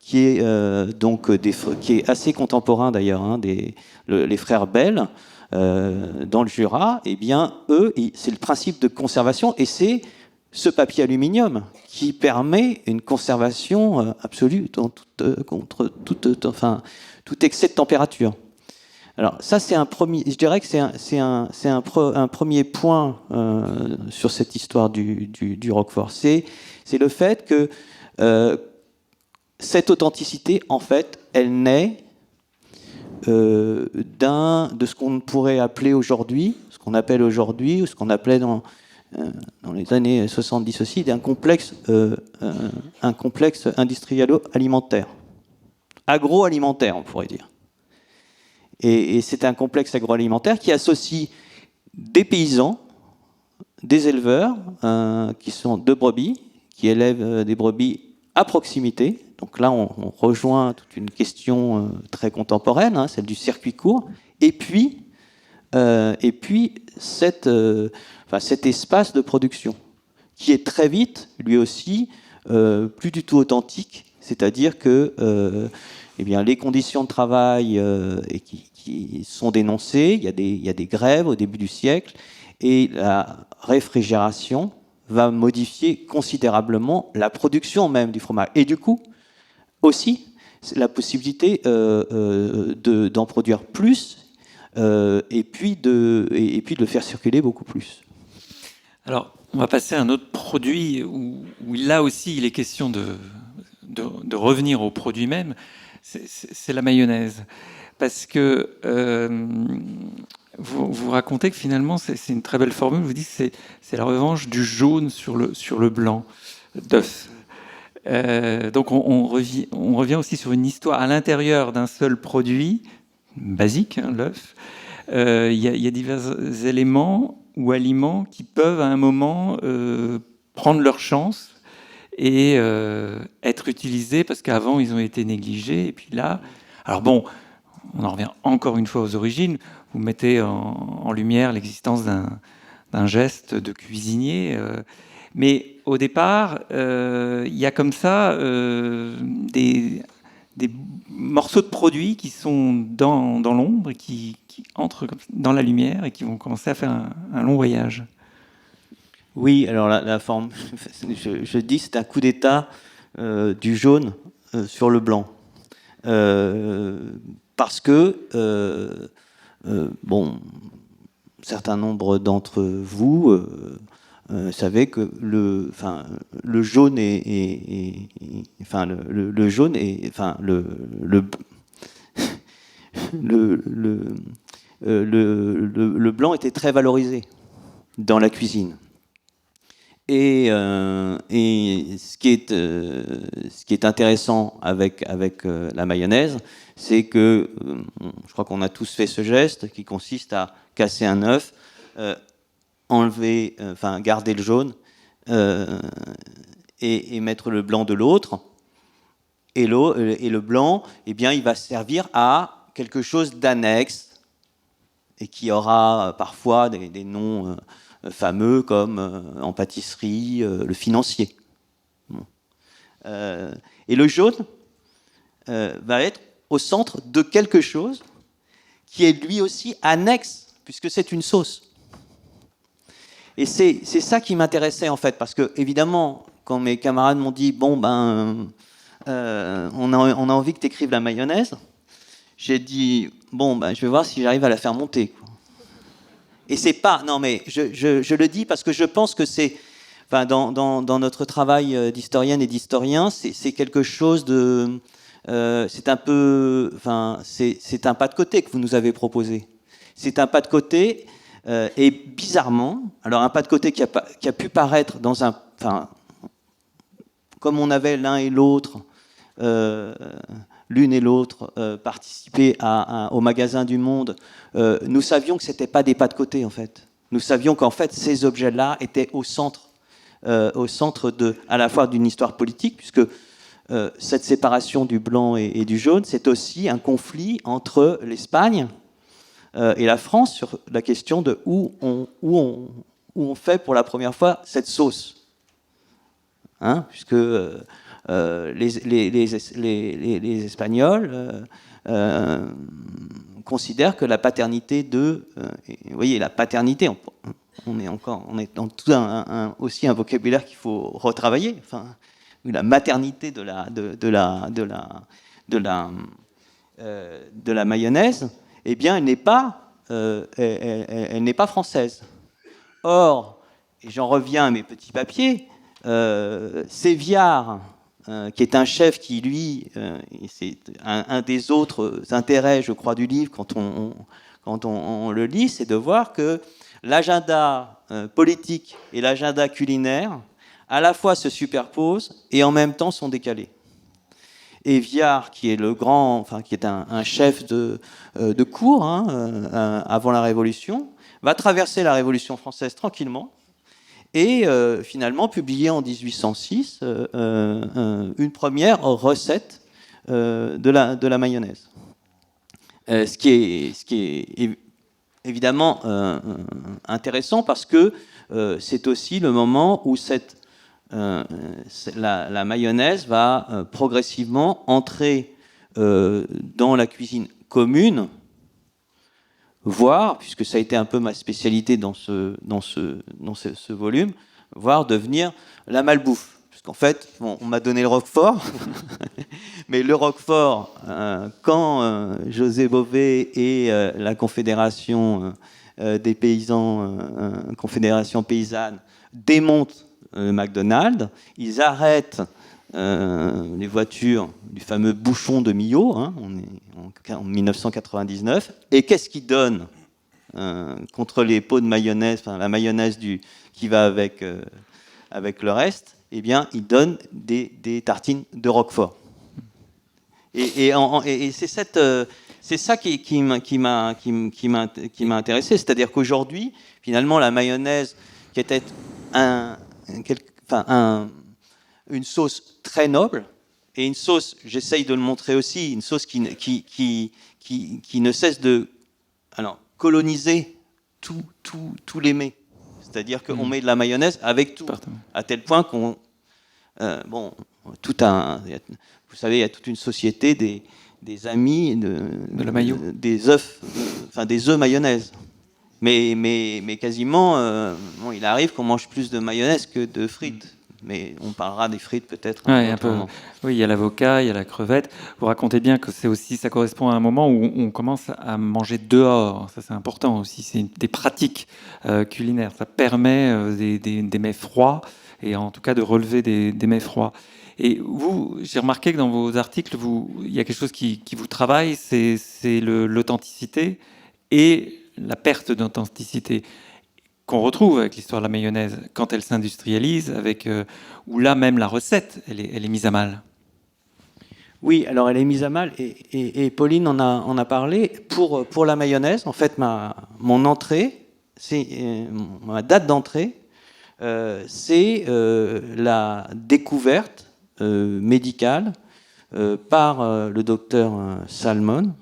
qui est qui est assez contemporain d'ailleurs, les frères Bell dans le Jura. Eh bien, eux, c'est le principe de conservation, et c'est ce papier aluminium qui permet une conservation absolue contre tout excès de température. Alors ça, c'est un premier. Je dirais que c'est un premier point sur cette histoire du Roquefort. C'est le fait que cette authenticité, en fait, elle naît de ce qu'on pourrait appeler aujourd'hui, ce qu'on appelle aujourd'hui, ou ce qu'on appelait dans les années 70 aussi, un complexe industrialo-alimentaire. Agroalimentaire, on pourrait dire. Et c'est un complexe agroalimentaire qui associe des paysans, des éleveurs, qui sont de brebis, qui élèvent des brebis à proximité. Donc là, on rejoint toute une question très contemporaine, celle du circuit court. Et puis cet espace de production, qui est très vite, lui aussi, plus du tout authentique. C'est-à-dire que les conditions de travail qui sont dénoncées, il y a des grèves au début du siècle, et la réfrigération va modifier considérablement la production même du fromage. Et du coup, aussi, la possibilité d'en produire plus et puis de le faire circuler beaucoup plus. Alors, on va passer à un autre produit où là aussi, il est question de revenir au produit même. C'est la mayonnaise. Parce que vous racontez que finalement, c'est une très belle formule. Vous dites que c'est la revanche du jaune sur le blanc d'œuf. Donc on revient aussi sur une histoire à l'intérieur d'un seul produit, basique, l'œuf. Il y a divers éléments ou aliments qui peuvent à un moment prendre leur chance et être utilisés parce qu'avant ils ont été négligés. Et puis là, alors bon, on en revient encore une fois aux origines. Vous mettez en lumière l'existence d'un geste de cuisinier. Mais au départ, il y a comme ça des morceaux de produits qui sont dans l'ombre et qui entrent dans la lumière et qui vont commencer à faire un long voyage. Oui, alors la forme, je dis, c'est un coup d'état du jaune sur le blanc. Parce que, certain nombre d'entre vous savez que le jaune le blanc était très valorisé dans la cuisine. Et ce qui est intéressant avec la mayonnaise, c'est que je crois qu'on a tous fait ce geste qui consiste à casser un œuf, garder le jaune et mettre le blanc de l'autre. Et le blanc, eh bien, il va servir à quelque chose d'annexe et qui aura parfois des noms fameux comme en pâtisserie, le financier. Bon. Et le jaune va être au centre de quelque chose qui est lui aussi annexe, puisque c'est une sauce. Et c'est ça qui m'intéressait en fait, parce que évidemment, quand mes camarades m'ont dit bon ben, on a envie que tu écrives la mayonnaise, j'ai dit bon ben, je vais voir si j'arrive à la faire monter, quoi. Et c'est pas, non mais je le dis parce que je pense que c'est, enfin, dans notre travail d'historienne et d'historien, c'est quelque chose de, c'est un peu, enfin, c'est un pas de côté que vous nous avez proposé. C'est un pas de côté, et bizarrement, alors un pas de côté qui a pu paraître dans un, enfin, comme on avait l'un et l'autre, l'une et l'autre participé au magasin du Monde, nous savions que c'était pas des pas de côté en fait. Nous savions qu'en fait ces objets-là étaient au centre de, à la fois d'une histoire politique, puisque cette séparation du blanc et du jaune, c'est aussi un conflit entre l'Espagne et la France sur la question de où on fait pour la première fois cette sauce, hein, puisque les Espagnols considèrent que la paternité vous voyez, la paternité, on est dans tout aussi un vocabulaire qu'il faut retravailler. Enfin, la maternité de la mayonnaise, eh bien, elle n'est pas française. Or, et j'en reviens à mes petits papiers, Séviard, qui est un chef qui, lui, c'est un des autres intérêts, je crois, du livre, quand on le lit, c'est de voir que l'agenda politique et l'agenda culinaire, à la fois se superposent et en même temps sont décalés. Et Viard, qui est qui est un chef de cour, hein, avant la Révolution, va traverser la Révolution française tranquillement, et finalement publier en 1806 une première recette de la mayonnaise. Ce qui est évidemment intéressant parce que c'est aussi le moment où la mayonnaise va progressivement entrer dans la cuisine commune, voire, puisque ça a été un peu ma spécialité dans ce volume, voire devenir la malbouffe. Parce qu'en fait, bon, on m'a donné le Roquefort, mais le Roquefort, quand José Bové et la Confédération des paysans, Confédération paysanne, démontent McDonald's, ils arrêtent les voitures du fameux bouchon de Millau, hein, on est en 1999, et qu'est-ce qu'ils donnent contre les pots de mayonnaise, enfin, la mayonnaise qui va avec le reste? Eh bien, ils donnent des tartines de Roquefort. Et c'est ça qui m'a intéressé, c'est-à-dire qu'aujourd'hui, finalement, la mayonnaise, qui était une sauce très noble, et une sauce, j'essaye de le montrer aussi, une sauce qui ne cesse de coloniser tous les mets. C'est-à-dire qu'on met de la mayonnaise avec tout, à tel point qu'on... vous savez, il y a toute une société des amis de la mayo, des œufs mayonnaise. Mais quasiment, il arrive qu'on mange plus de mayonnaise que de frites. Mais on parlera des frites peut-être. Ouais, oui, il y a l'avocat, il y a la crevette. Vous racontez bien que ça correspond à un moment où on commence à manger dehors. Ça, c'est important aussi. C'est des pratiques culinaires. Ça permet des mets froids, et en tout cas de relever des mets froids. Et vous, j'ai remarqué que dans vos articles, il y a quelque chose qui vous travaille, c'est l'authenticité et la perte d'authenticité qu'on retrouve avec l'histoire de la mayonnaise quand elle s'industrialise, où là même la recette, elle est mise à mal. Oui, alors elle est mise à mal, et Pauline en a parlé. Pour la mayonnaise, en fait, mon entrée, ma date d'entrée, c'est la découverte médicale par le docteur Salmon,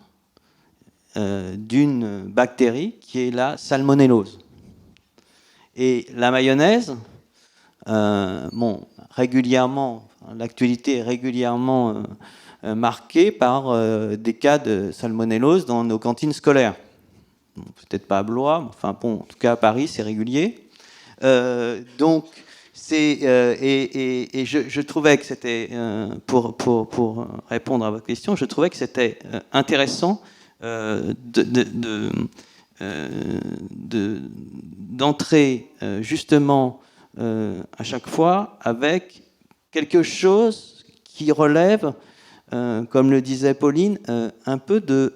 d'une bactérie qui est la salmonellose. Et la mayonnaise, régulièrement, l'actualité est régulièrement marquée par des cas de salmonellose dans nos cantines scolaires. Bon, peut-être pas à Blois, mais enfin bon, en tout cas à Paris, c'est régulier. Donc, je trouvais que c'était, pour répondre à votre question, je trouvais que c'était intéressant d'entrer justement à chaque fois avec quelque chose qui relève, comme le disait Pauline, un peu de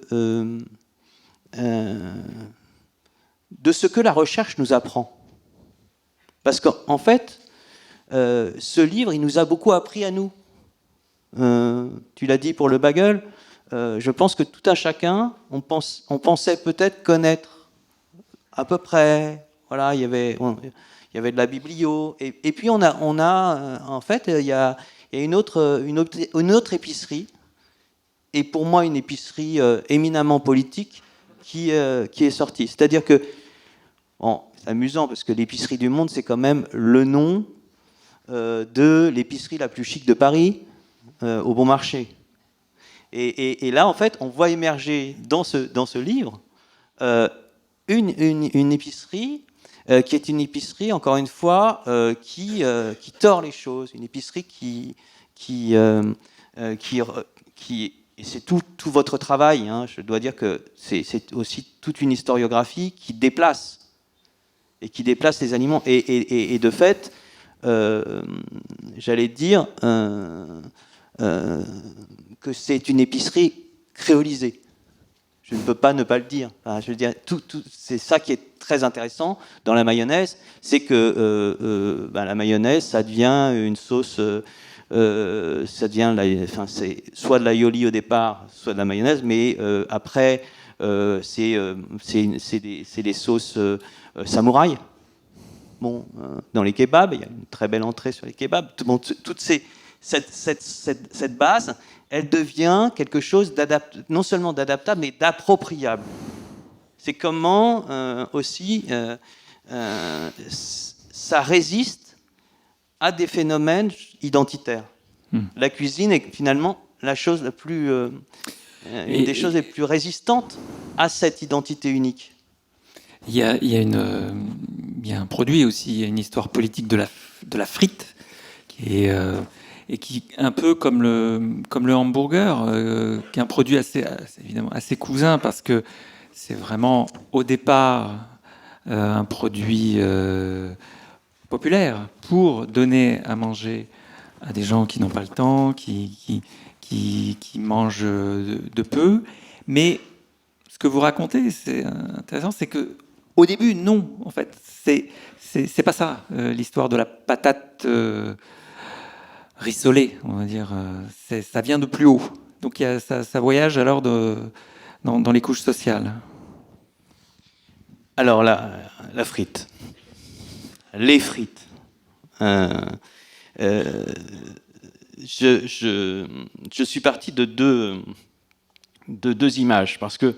ce que la recherche nous apprend. Parce qu'en fait, ce livre, il nous a beaucoup appris à nous. Tu l'as dit pour le bagel, je pense que tout un chacun, on pensait peut-être connaître à peu près. Voilà, il y avait de la biblio. Et puis en fait, il y a une autre épicerie, et pour moi une épicerie éminemment politique, qui est sortie. C'est-à-dire que, bon, c'est amusant parce que l'épicerie du Monde, c'est quand même le nom de l'épicerie la plus chic de Paris, au Bon Marché. Et là, en fait, on voit émerger dans ce livre une épicerie qui est une épicerie, encore une fois, qui tord les choses, une épicerie et c'est tout votre travail, hein, je dois dire que c'est aussi toute une historiographie qui déplace les aliments. Et de fait, j'allais dire que c'est une épicerie créolisée. Je ne peux pas ne pas le dire. Enfin, je veux dire, c'est ça qui est très intéressant dans la mayonnaise, c'est que la mayonnaise, ça devient une sauce. Ça devient, c'est soit de l'aioli au départ, soit de la mayonnaise, mais après, c'est des sauces samouraï. Bon, dans les kebabs, il y a une très belle entrée sur les kebabs. Bon, cette base, elle devient quelque chose non seulement d'adaptable, mais d'appropriable. C'est comment aussi ça résiste à des phénomènes identitaires. La cuisine est finalement la chose la plus, une des choses les plus résistantes à cette identité unique. Il y a un produit aussi, il y a une histoire politique de la frite qui est et qui un peu comme le hamburger, qui est un produit évidemment assez cousin parce que c'est vraiment au départ un produit populaire pour donner à manger à des gens qui n'ont pas le temps, qui mangent de peu. Mais ce que vous racontez, c'est intéressant, c'est que au début, non, en fait, c'est pas ça, l'histoire de la patate rissolée, on va dire. Ça vient de plus haut. Donc ça voyage alors dans les couches sociales. Alors la frite. Les frites. Je suis parti de deux images parce que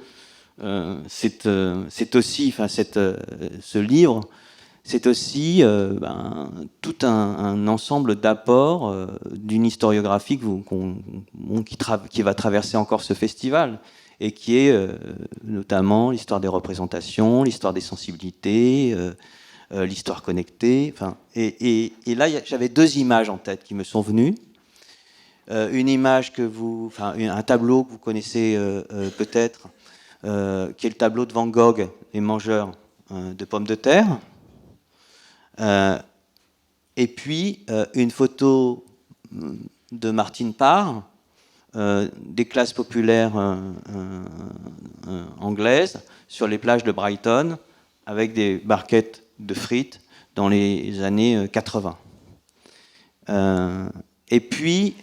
c'est aussi, ce livre, c'est aussi tout un ensemble d'apports d'une historiographie qui va traverser encore ce festival et qui est notamment l'histoire des représentations, l'histoire des sensibilités, l'histoire connectée. Et là, j'avais deux images en tête qui me sont venues. Une image un tableau que vous connaissez peut-être, qui est le tableau de Van Gogh, Les Mangeurs de pommes de terre. Et puis une photo de Martine Parr, des classes populaires anglaises sur les plages de Brighton avec des barquettes de frites dans les années 80. Et puis,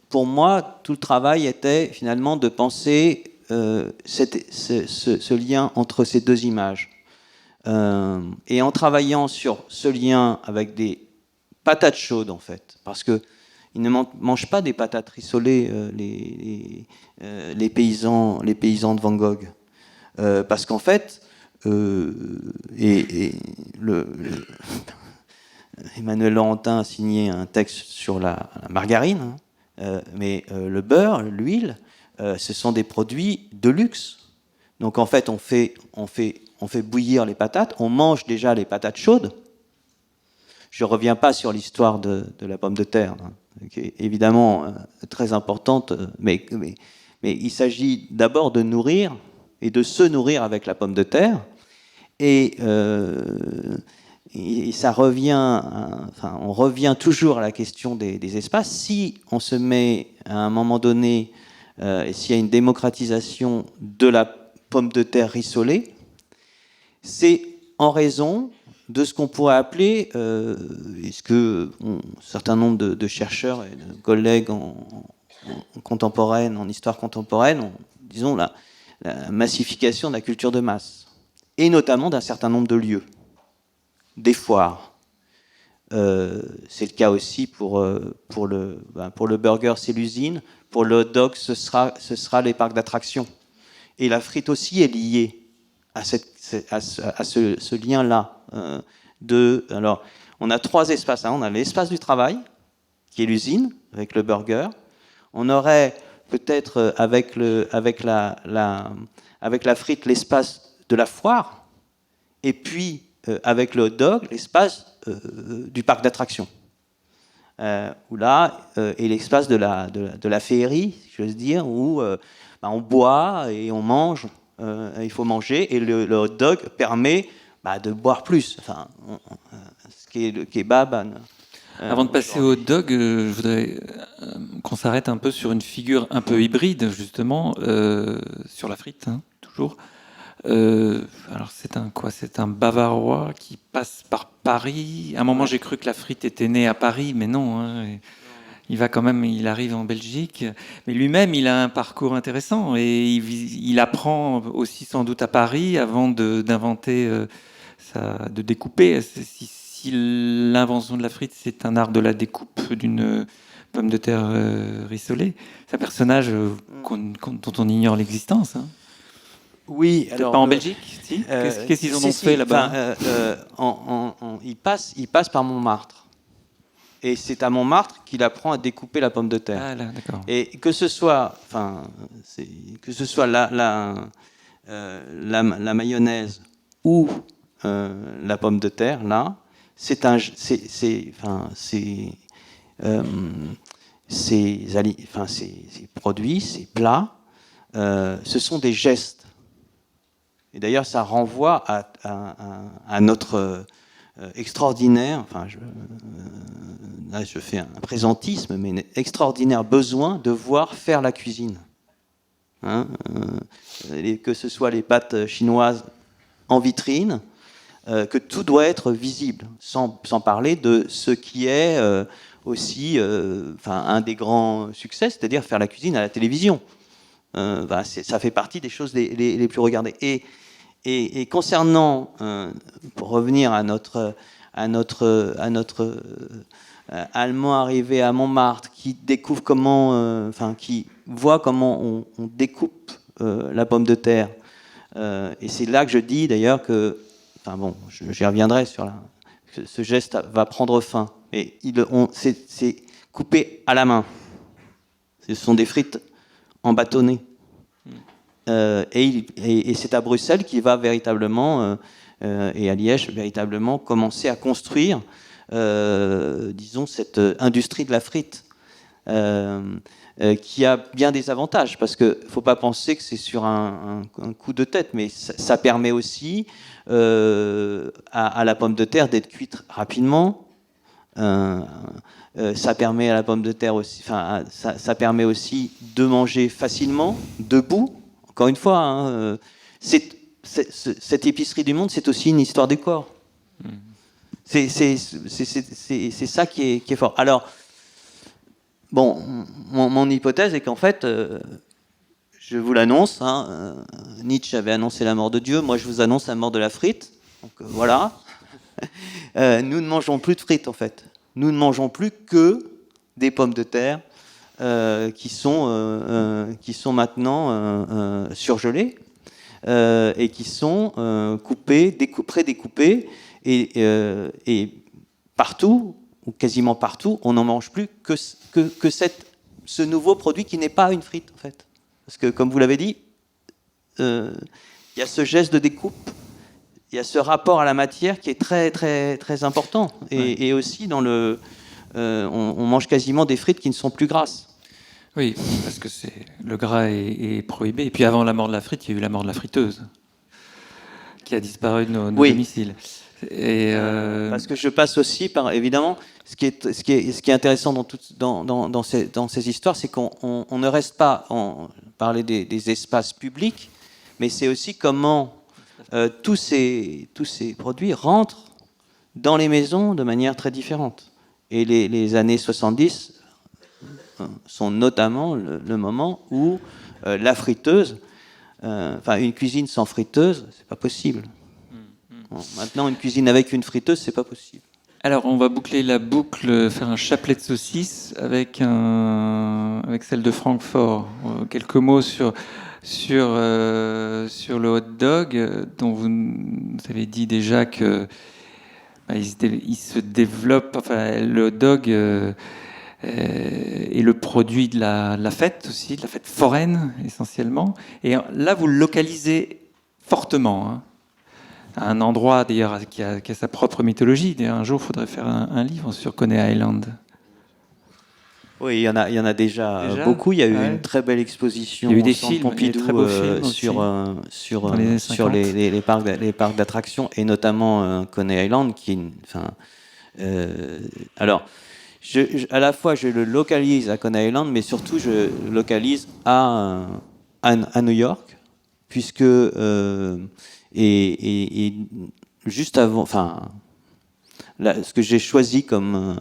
pour moi, tout le travail était finalement de penser ce lien entre ces deux images. Et en travaillant sur ce lien avec des patates chaudes, en fait, parce que ils ne mangent pas des patates rissolées, les paysans de Van Gogh. Parce qu'en fait, Emmanuel Laurentin a signé un texte sur la margarine, mais le beurre, l'huile, ce sont des produits de luxe. Donc en fait, on fait bouillir les patates, on mange déjà les patates chaudes. Je ne reviens pas sur l'histoire de la pomme de terre, qui est évidemment très importante, mais il s'agit d'abord de nourrir et de se nourrir avec la pomme de terre. Et ça revient, on revient toujours à la question des espaces. Si on se met à un moment donné, et s'il y a une démocratisation de la pomme de terre rissolée, c'est en raison de ce qu'on pourrait appeler, ce que un certain nombre de chercheurs et de collègues en contemporaine, en histoire contemporaine, disons la massification de la culture de masse, et notamment d'un certain nombre de lieux, des foires. C'est le cas aussi pour le burger, c'est l'usine. Pour le hot dog, ce sera les parcs d'attractions. Et la frite aussi est liée à ce lien-là. Alors, on a 3 espaces. On a l'espace du travail, qui est l'usine, avec le burger. On aurait peut-être avec la frite l'espace de la foire, et puis avec le hot dog l'espace du parc d'attractions. Où là est l'espace de la féerie, si j'ose dire, où on boit et on mange. Il faut manger, et le hot dog permet de boire plus. Enfin, ce qui est le kebab. Avant de passer au hot dog, je voudrais qu'on s'arrête un peu sur une figure un peu hybride, justement, sur la frite, toujours. Alors c'est un Bavarois qui passe par Paris. À un moment, j'ai cru que la frite était née à Paris, mais non. Il arrive en Belgique. Mais lui-même, il a un parcours intéressant, et il apprend aussi sans doute à Paris avant d'inventer, de découper. Si l'invention de la frite, c'est un art de la découpe d'une pomme de terre rissolée, c'est un personnage dont on ignore l'existence. Oui, alors pas en Belgique, si. Qu'est-ce qu'ils en ont fait là-bas? Il passe par Montmartre, et c'est à Montmartre qu'il apprend à découper la pomme de terre. Ah là, d'accord. Et que ce soit la mayonnaise ou la pomme de terre, là, ces produits, ces plats, ce sont des gestes. Et d'ailleurs, ça renvoie à notre extraordinaire, là je fais un présentisme, mais extraordinaire besoin de voir faire la cuisine. Que ce soit les pâtes chinoises en vitrine, que tout doit être visible, sans parler de ce qui est aussi un des grands succès, c'est-à-dire faire la cuisine à la télévision. Ça fait partie des choses les plus regardées. Et concernant, pour revenir à notre Allemand arrivé à Montmartre, qui découvre qui voit comment on découpe la pomme de terre, et c'est là que je dis d'ailleurs que, j'y reviendrai que ce geste va prendre fin. Et c'est coupé à la main. Ce sont des frites en bâtonnet. Et c'est à Bruxelles qu'il va véritablement, et à Liège, véritablement commencer à construire, disons, cette industrie de la frite, qui a bien des avantages, parce qu'il ne faut pas penser que c'est sur un coup de tête, mais ça permet aussi à la pomme de terre d'être cuite rapidement. Ça permet à la pomme de terre aussi, ça permet aussi de manger facilement, debout. Encore une fois, cette épicerie du monde, c'est aussi une histoire du corps. C'est ça qui est fort. Alors, mon hypothèse est qu'en fait, je vous l'annonce, Nietzsche avait annoncé la mort de Dieu, moi je vous annonce la mort de la frite. Donc voilà. Nous ne mangeons plus de frites, en fait. Nous ne mangeons plus que des pommes de terre qui sont maintenant surgelées et qui sont coupées, prédécoupées et partout, ou quasiment partout, on n'en mange plus que ce nouveau produit qui n'est pas une frite, en fait. Parce que, comme vous l'avez dit, il y a ce geste de découpe, il y a ce rapport à la matière qui est très, très, très important. Et aussi, on mange quasiment des frites qui ne sont plus grasses. Oui, parce que le gras est prohibé. Et puis avant la mort de la frite, il y a eu la mort de la friteuse, qui a disparu de nos domiciles. Et parce que je passe aussi par, évidemment, ce qui est intéressant dans ces histoires, c'est qu'on ne reste pas à parler des espaces publics, mais c'est aussi comment tous ces produits rentrent dans les maisons de manière très différente. Et les années 70 sont notamment le moment où la friteuse, une cuisine sans friteuse, c'est pas possible. Bon, maintenant, une cuisine avec une friteuse, c'est pas possible. Alors, on va boucler la boucle, faire un chapelet de saucisses avec celle de Francfort. Quelques mots sur le hot dog, dont vous avez dit déjà que il se développe. Enfin, le hot dog est le produit de la fête aussi, de la fête foraine essentiellement. Et là, vous le localisez fortement. Hein. À un endroit d'ailleurs qui a sa propre mythologie. D'ailleurs, un jour, il faudrait faire un livre sur Coney Island. Oui, il y en a déjà beaucoup. Il y a eu une très belle exposition il y a eu des au Centre films, Pompidou sur les parcs d'attractions et notamment Coney Island. Alors, à la fois, je le localise à Coney Island, mais surtout, je le localise à New York, puisque et juste avant, ce que j'ai choisi comme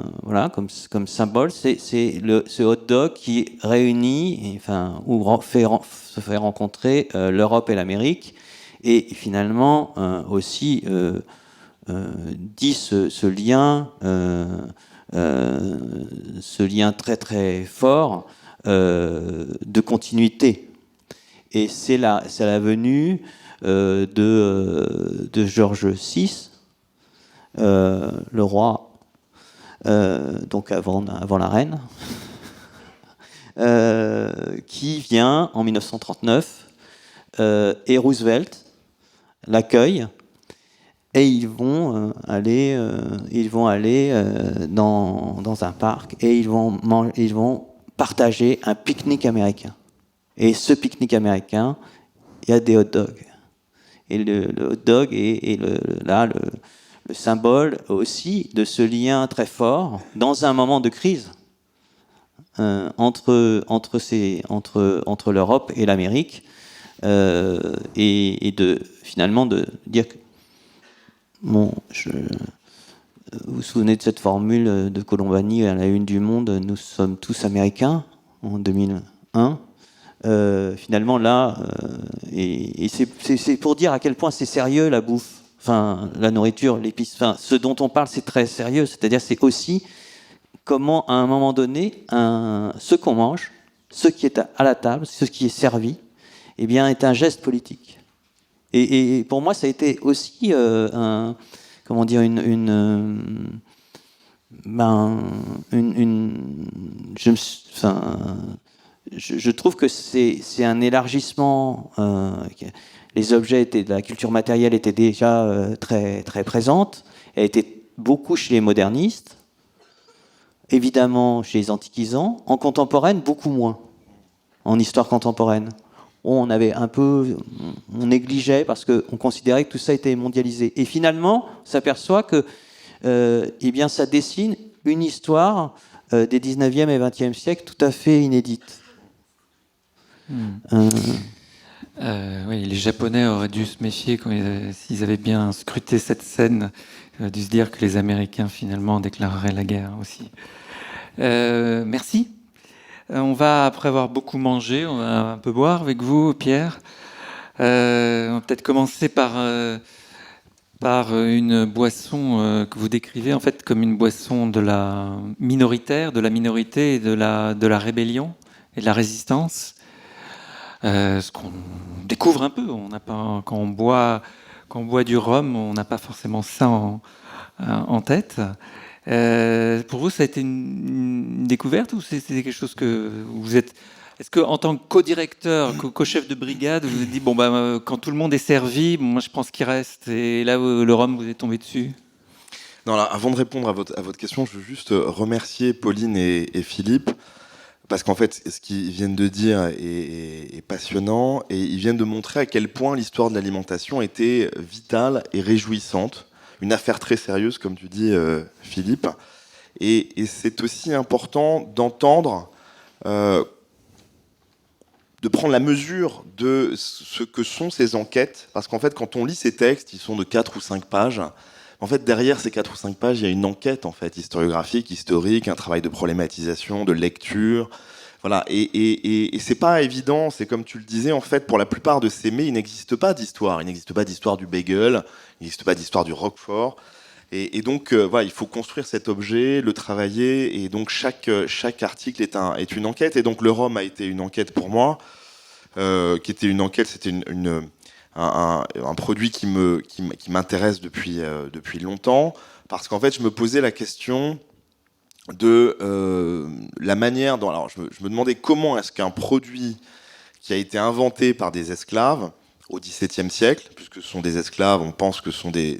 symbole, c'est ce hot dog qui réunit, se fait rencontrer l'Europe et l'Amérique, et finalement aussi dit ce lien très très fort de continuité. Et c'est la venue de George VI, le roi, donc avant la reine, qui vient en 1939, et Roosevelt l'accueille, et ils vont aller dans un parc et ils vont partager un pique-nique américain. Et ce pique-nique américain, il y a des hot dogs. Et le hot dog est le symbole aussi de ce lien très fort dans un moment de crise entre l'Europe et l'Amérique, et finalement de dire que vous vous souvenez de cette formule de Colombani à la une du Monde, nous sommes tous américains, en 2001. Finalement là, et c'est pour dire à quel point c'est sérieux la bouffe, la nourriture, l'épice, ce dont on parle c'est très sérieux, c'est-à-dire c'est aussi comment à un moment donné ce qu'on mange, ce qui est à la table, ce qui est servi, eh bien est un geste politique. Et pour moi ça a été aussi je trouve que c'est un élargissement. Les objets la culture matérielle était déjà très, très présente. Elle était beaucoup chez les modernistes, évidemment chez les antiquisants. En contemporaine, beaucoup moins. En histoire contemporaine, on négligeait parce qu'on considérait que tout ça était mondialisé. Et finalement, on s'aperçoit que ça dessine une histoire des 19e et 20e siècles tout à fait inédite. Oui, les Japonais auraient dû se méfier s'ils avaient bien scruté cette scène. Ils auraient dû se dire que les Américains finalement déclareraient la guerre aussi. Merci. On va, après avoir beaucoup mangé, on va un peu boire avec vous, Pierre. On va peut-être commencer par par une boisson que vous décrivez en fait comme une boisson de la minorité et de la rébellion et de la résistance. Ce qu'on découvre un peu. On n'a pas, quand on boit du rhum, on n'a pas forcément ça en tête. Pour vous, ça a été une découverte ou c'est quelque chose que vous êtes... Est-ce qu'en tant que co-directeur, co-chef de brigade, vous vous êtes dit, bon, quand tout le monde est servi, moi je pense qu'il reste, et là, le rhum, vous est tombé dessus? Non, là, avant de répondre à votre question, je veux juste remercier Pauline et Philippe, parce qu'en fait, ce qu'ils viennent de dire est passionnant, et ils viennent de montrer à quel point l'histoire de l'alimentation était vitale et réjouissante. Une affaire très sérieuse, comme tu dis, Philippe. Et c'est aussi important d'entendre... de prendre la mesure de ce que sont ces enquêtes, parce qu'en fait, quand on lit ces textes, ils sont de 4 ou 5 pages. En fait, derrière ces 4 ou 5 pages, il y a une enquête en fait, historiographique, historique, un travail de problématisation, de lecture. Voilà. Et c'est pas évident, c'est comme tu le disais, en fait, pour la plupart de ces mets, il n'existe pas d'histoire. Il n'existe pas d'histoire du bagel, il n'existe pas d'histoire du roquefort. Et donc, voilà, il faut construire cet objet, le travailler, et donc chaque article est une enquête. Et donc, le rhum a été une enquête pour moi, qui était une enquête, c'était un produit qui m'intéresse depuis longtemps, parce qu'en fait, je me posais la question de la manière dont... Alors, je me demandais comment est-ce qu'un produit qui a été inventé par des esclaves au XVIIe siècle, puisque ce sont des esclaves, on pense que ce sont des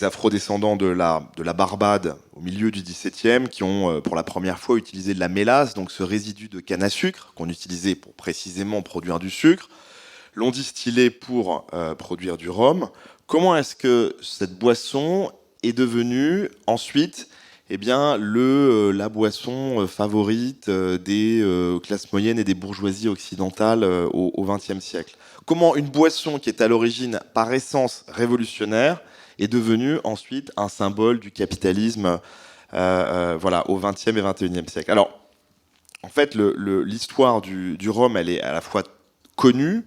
afrodescendants de la Barbade au milieu du XVIIe, qui ont pour la première fois utilisé de la mélasse, donc ce résidu de canne à sucre qu'on utilisait pour précisément produire du sucre, l'ont distillé pour produire du rhum. Comment est-ce que cette boisson est devenue ensuite la boisson favorite des classes moyennes et des bourgeoisies occidentales au XXe siècle? Comment une boisson qui est à l'origine par essence révolutionnaire est devenu ensuite un symbole du capitalisme au XXe et XXIe siècle. Alors, en fait, l'histoire du rhum, elle est à la fois connue,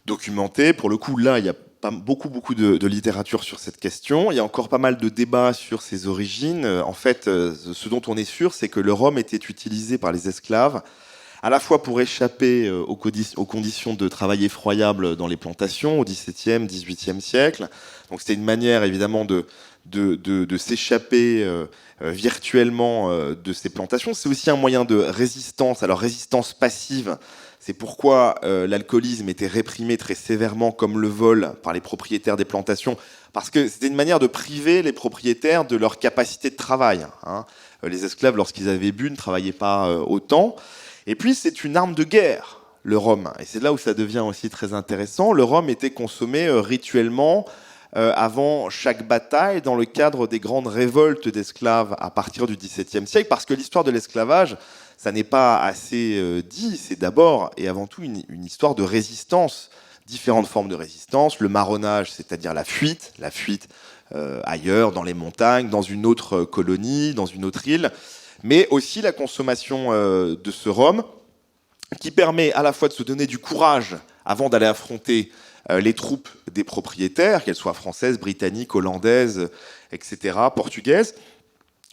documentée. Pour le coup, là, il y a pas beaucoup de littérature sur cette question. Il y a encore pas mal de débats sur ses origines. En fait, ce dont on est sûr, c'est que le rhum était utilisé par les esclaves à la fois pour échapper aux conditions de travail effroyables dans les plantations au XVIIe, XVIIIe siècle. Donc c'était une manière évidemment de s'échapper virtuellement de ces plantations. C'est aussi un moyen de résistance, alors résistance passive. C'est pourquoi l'alcoolisme était réprimé très sévèrement comme le vol par les propriétaires des plantations, parce que c'était une manière de priver les propriétaires de leur capacité de travail. Les esclaves, lorsqu'ils avaient bu, ne travaillaient pas autant. Et puis, c'est une arme de guerre, le rhum. Et c'est là où ça devient aussi très intéressant. Le rhum était consommé rituellement avant chaque bataille dans le cadre des grandes révoltes d'esclaves à partir du XVIIe siècle, parce que l'histoire de l'esclavage, ça n'est pas assez dit, c'est d'abord et avant tout une histoire de résistance, différentes formes de résistance, le marronnage, c'est-à-dire la fuite ailleurs, dans les montagnes, dans une autre colonie, dans une autre île, mais aussi la consommation de ce rhum, qui permet à la fois de se donner du courage avant d'aller affronter les troupes des propriétaires, qu'elles soient françaises, britanniques, hollandaises, etc., portugaises,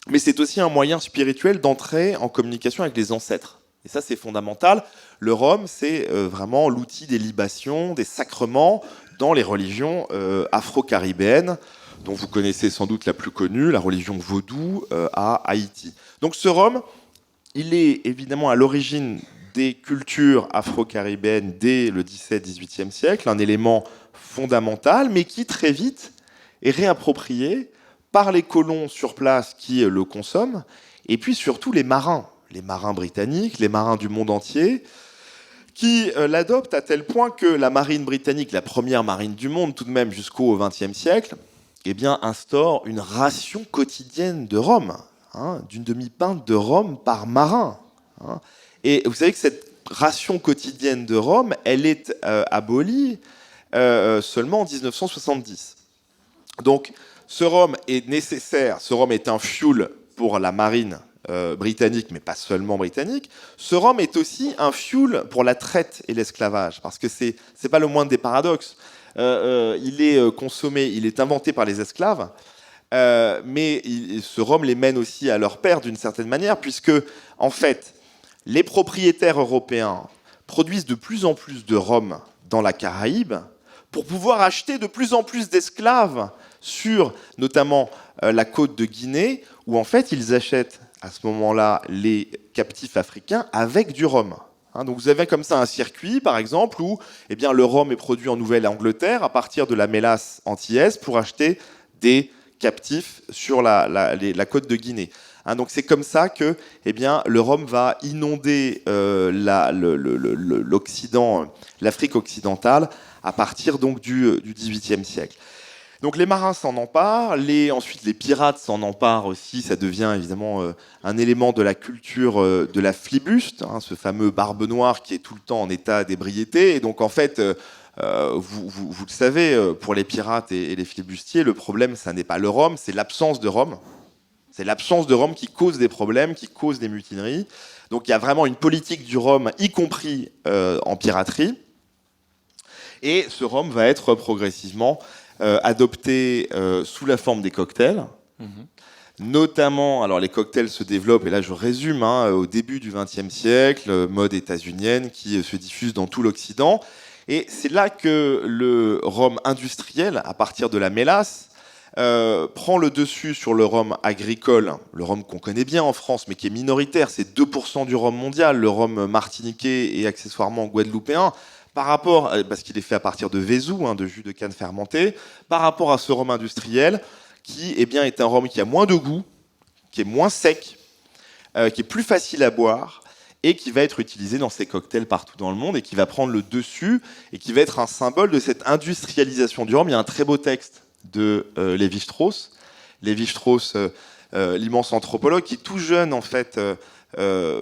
mais c'est aussi un moyen spirituel d'entrer en communication avec les ancêtres. Et ça, c'est fondamental. Le rhum, c'est vraiment l'outil des libations, des sacrements dans les religions afro-caribéennes, dont vous connaissez sans doute la plus connue, la religion vaudou à Haïti. Donc ce rhum, il est évidemment à l'origine des cultures afro-caribéennes dès le XVIIe siècle, un élément fondamental, mais qui très vite est réapproprié par les colons sur place qui le consomment, et puis surtout les marins britanniques, les marins du monde entier, qui l'adoptent à tel point que la marine britannique, la première marine du monde tout de même jusqu'au XXe siècle, instaure une ration quotidienne de rhum, d'une demi-pinte de rhum par marin. Et vous savez que cette ration quotidienne de rhum, elle est abolie seulement en 1970. Donc, ce rhum est nécessaire, ce rhum est un fuel pour la marine britannique, mais pas seulement britannique. Ce rhum est aussi un fuel pour la traite et l'esclavage, parce que c'est pas le moindre des paradoxes. il est consommé, il est inventé par les esclaves, mais ce rhum les mène aussi à leur perte d'une certaine manière, puisque, en fait, les propriétaires européens produisent de plus en plus de rhum dans la Caraïbe pour pouvoir acheter de plus en plus d'esclaves sur, notamment, la côte de Guinée, où, en fait, ils achètent à ce moment-là les captifs africains avec du rhum. Donc vous avez comme ça un circuit, par exemple, où eh bien, le rhum est produit en Nouvelle-Angleterre à partir de la mélasse antillaise pour acheter des captifs sur la côte de Guinée. Donc c'est comme ça que eh bien, le rhum va inonder l'Occident, l'Afrique occidentale à partir donc, du XVIIIe siècle. Donc les marins s'en emparent, ensuite les pirates s'en emparent aussi, ça devient évidemment un élément de la culture de la flibuste, ce fameux barbe noire qui est tout le temps en état d'ébriété. Et donc en fait, vous le savez, pour les pirates et les flibustiers, le problème, ça n'est pas le rhum, c'est l'absence de rhum. C'est l'absence de rhum qui cause des problèmes, qui cause des mutineries. Donc il y a vraiment une politique du rhum, y compris en piraterie. Et ce rhum va être progressivement adopté sous la forme des cocktails. Notamment, alors les cocktails se développent, et là je résume, au début du XXe siècle, mode états-unienne qui se diffuse dans tout l'Occident. Et c'est là que le rhum industriel, à partir de la mélasse, prend le dessus sur le rhum agricole, le rhum qu'on connaît bien en France, mais qui est minoritaire, c'est 2% du rhum mondial, le rhum martiniquais et accessoirement guadeloupéen, par rapport, parce qu'il est fait à partir de vesou, de jus de canne fermenté, par rapport à ce rhum industriel, qui eh bien, est un rhum qui a moins de goût, qui est moins sec, qui est plus facile à boire, et qui va être utilisé dans ces cocktails partout dans le monde, et qui va prendre le dessus, et qui va être un symbole de cette industrialisation du rhum. Il y a un très beau texte de Lévi-Strauss, l'immense anthropologue, qui tout jeune, en fait,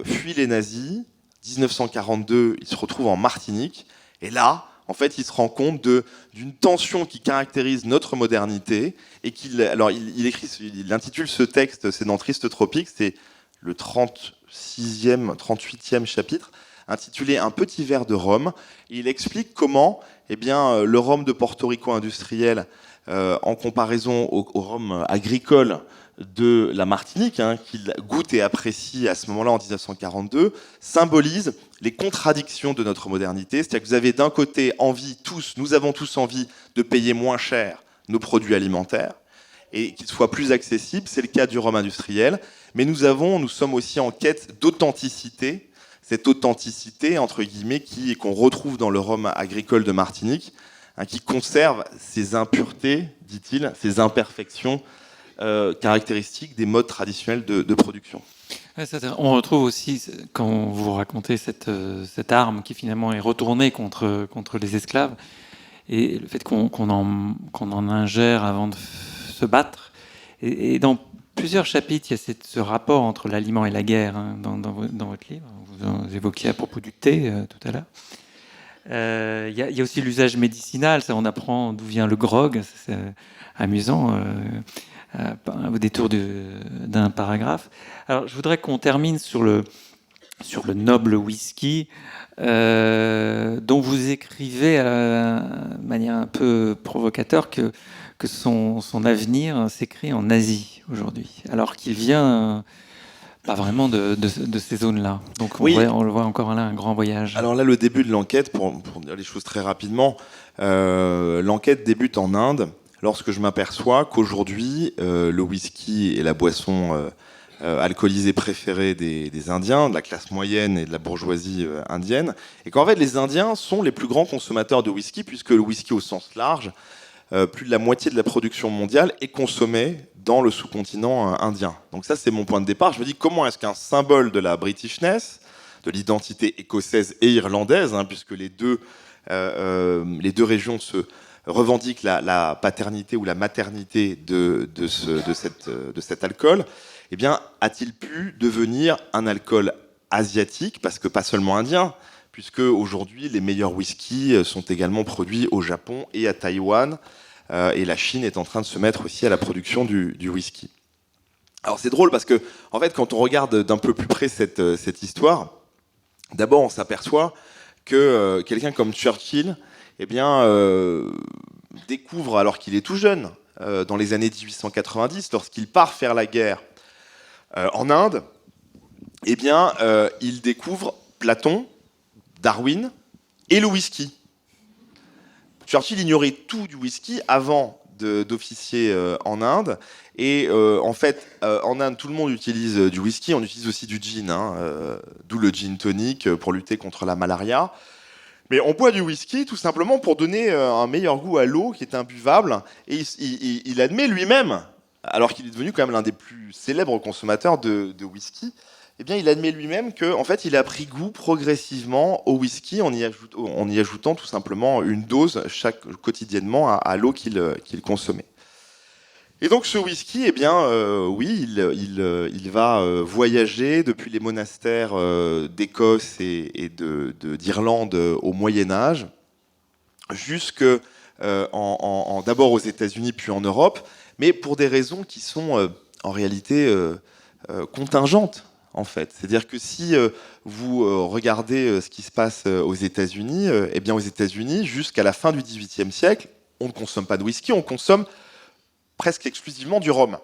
fuit les nazis. 1942, il se retrouve en Martinique, et là, en fait, il se rend compte d'une tension qui caractérise notre modernité, et il intitule ce texte, c'est dans Triste Tropique, c'est le 38e chapitre, intitulé Un petit verre de rhum. Et il explique comment le rhum de Porto Rico industriel, en comparaison au rhum agricole de la Martinique, qu'il goûte et apprécie à ce moment-là en 1942, symbolise les contradictions de notre modernité. C'est-à-dire que vous avez d'un côté nous avons tous envie de payer moins cher nos produits alimentaires et qu'ils soient plus accessibles, c'est le cas du rhum industriel, mais nous sommes aussi en quête d'authenticité, cette authenticité, entre guillemets, qu'on retrouve dans le rhum agricole de Martinique, qui conserve ses impuretés, dit-il, ses imperfections, caractéristiques des modes traditionnels de production. On retrouve aussi, quand vous racontez cette arme qui finalement est retournée contre les esclaves, et le fait qu'on en ingère avant de se battre. Et dans plusieurs chapitres, il y a ce rapport entre l'aliment et la guerre, dans votre livre. Vous en évoquiez à propos du thé tout à l'heure. Il y a aussi l'usage médicinal, ça, on apprend d'où vient le grog, c'est amusant. Au détour d'un paragraphe. Alors, je voudrais qu'on termine sur le noble whisky, dont vous écrivez de manière un peu provocateur que son avenir s'écrit en Asie aujourd'hui, alors qu'il vient pas vraiment de ces zones-là. Donc on le voit encore là, un grand voyage. Alors là, le début de l'enquête, pour dire les choses très rapidement, l'enquête débute en Inde, lorsque je m'aperçois qu'aujourd'hui, le whisky est la boisson alcoolisée préférée des Indiens, de la classe moyenne et de la bourgeoisie indienne, et qu'en fait, les Indiens sont les plus grands consommateurs de whisky, puisque le whisky au sens large, plus de la moitié de la production mondiale est consommée dans le sous-continent indien. Donc ça, c'est mon point de départ. Je me dis, comment est-ce qu'un symbole de la Britishness, de l'identité écossaise et irlandaise, puisque les deux régions se revendique la paternité ou la maternité de cet alcool, eh bien, a-t-il pu devenir un alcool asiatique, parce que pas seulement indien, puisque aujourd'hui les meilleurs whiskies sont également produits au Japon et à Taïwan, et la Chine est en train de se mettre aussi à la production du whisky. Alors c'est drôle parce que, en fait, quand on regarde d'un peu plus près cette histoire, d'abord on s'aperçoit que quelqu'un comme Churchill, eh bien, découvre, alors qu'il est tout jeune, dans les années 1890, lorsqu'il part faire la guerre en Inde, eh bien, il découvre Platon, Darwin et le whisky. Churchill ignorait tout du whisky avant d'officier en Inde. Et en fait, en Inde, tout le monde utilise du whisky. On utilise aussi du gin, d'où le gin tonic pour lutter contre la malaria. Mais on boit du whisky tout simplement pour donner un meilleur goût à l'eau qui est imbuvable. Et il admet lui-même, alors qu'il est devenu quand même l'un des plus célèbres consommateurs de whisky, eh bien, il admet lui-même qu'en fait, il a pris goût progressivement au whisky en y ajoutant tout simplement une dose quotidiennement à l'eau qu'il consommait. Et donc ce whisky, eh bien, oui, il va voyager depuis les monastères d'Écosse et d'Irlande au Moyen-Âge, jusque d'abord aux États-Unis puis en Europe, mais pour des raisons qui sont en réalité contingentes. En fait, c'est-à-dire que si vous regardez ce qui se passe aux États-Unis, eh bien aux États-Unis, jusqu'à la fin du XVIIIe siècle, on ne consomme pas de whisky, on consomme presque exclusivement du rhum.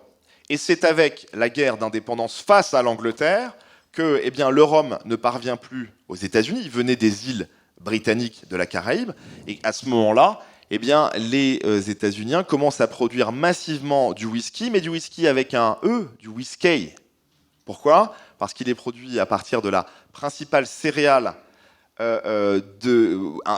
Et c'est avec la guerre d'indépendance face à l'Angleterre que, eh bien, le rhum ne parvient plus aux États-Unis. Il venait des îles britanniques de la Caraïbe, et à ce moment-là, eh bien, les États-Uniens commencent à produire massivement du whisky, mais du whisky avec un E, du whisky. Pourquoi ? Parce qu'il est produit à partir de la principale céréale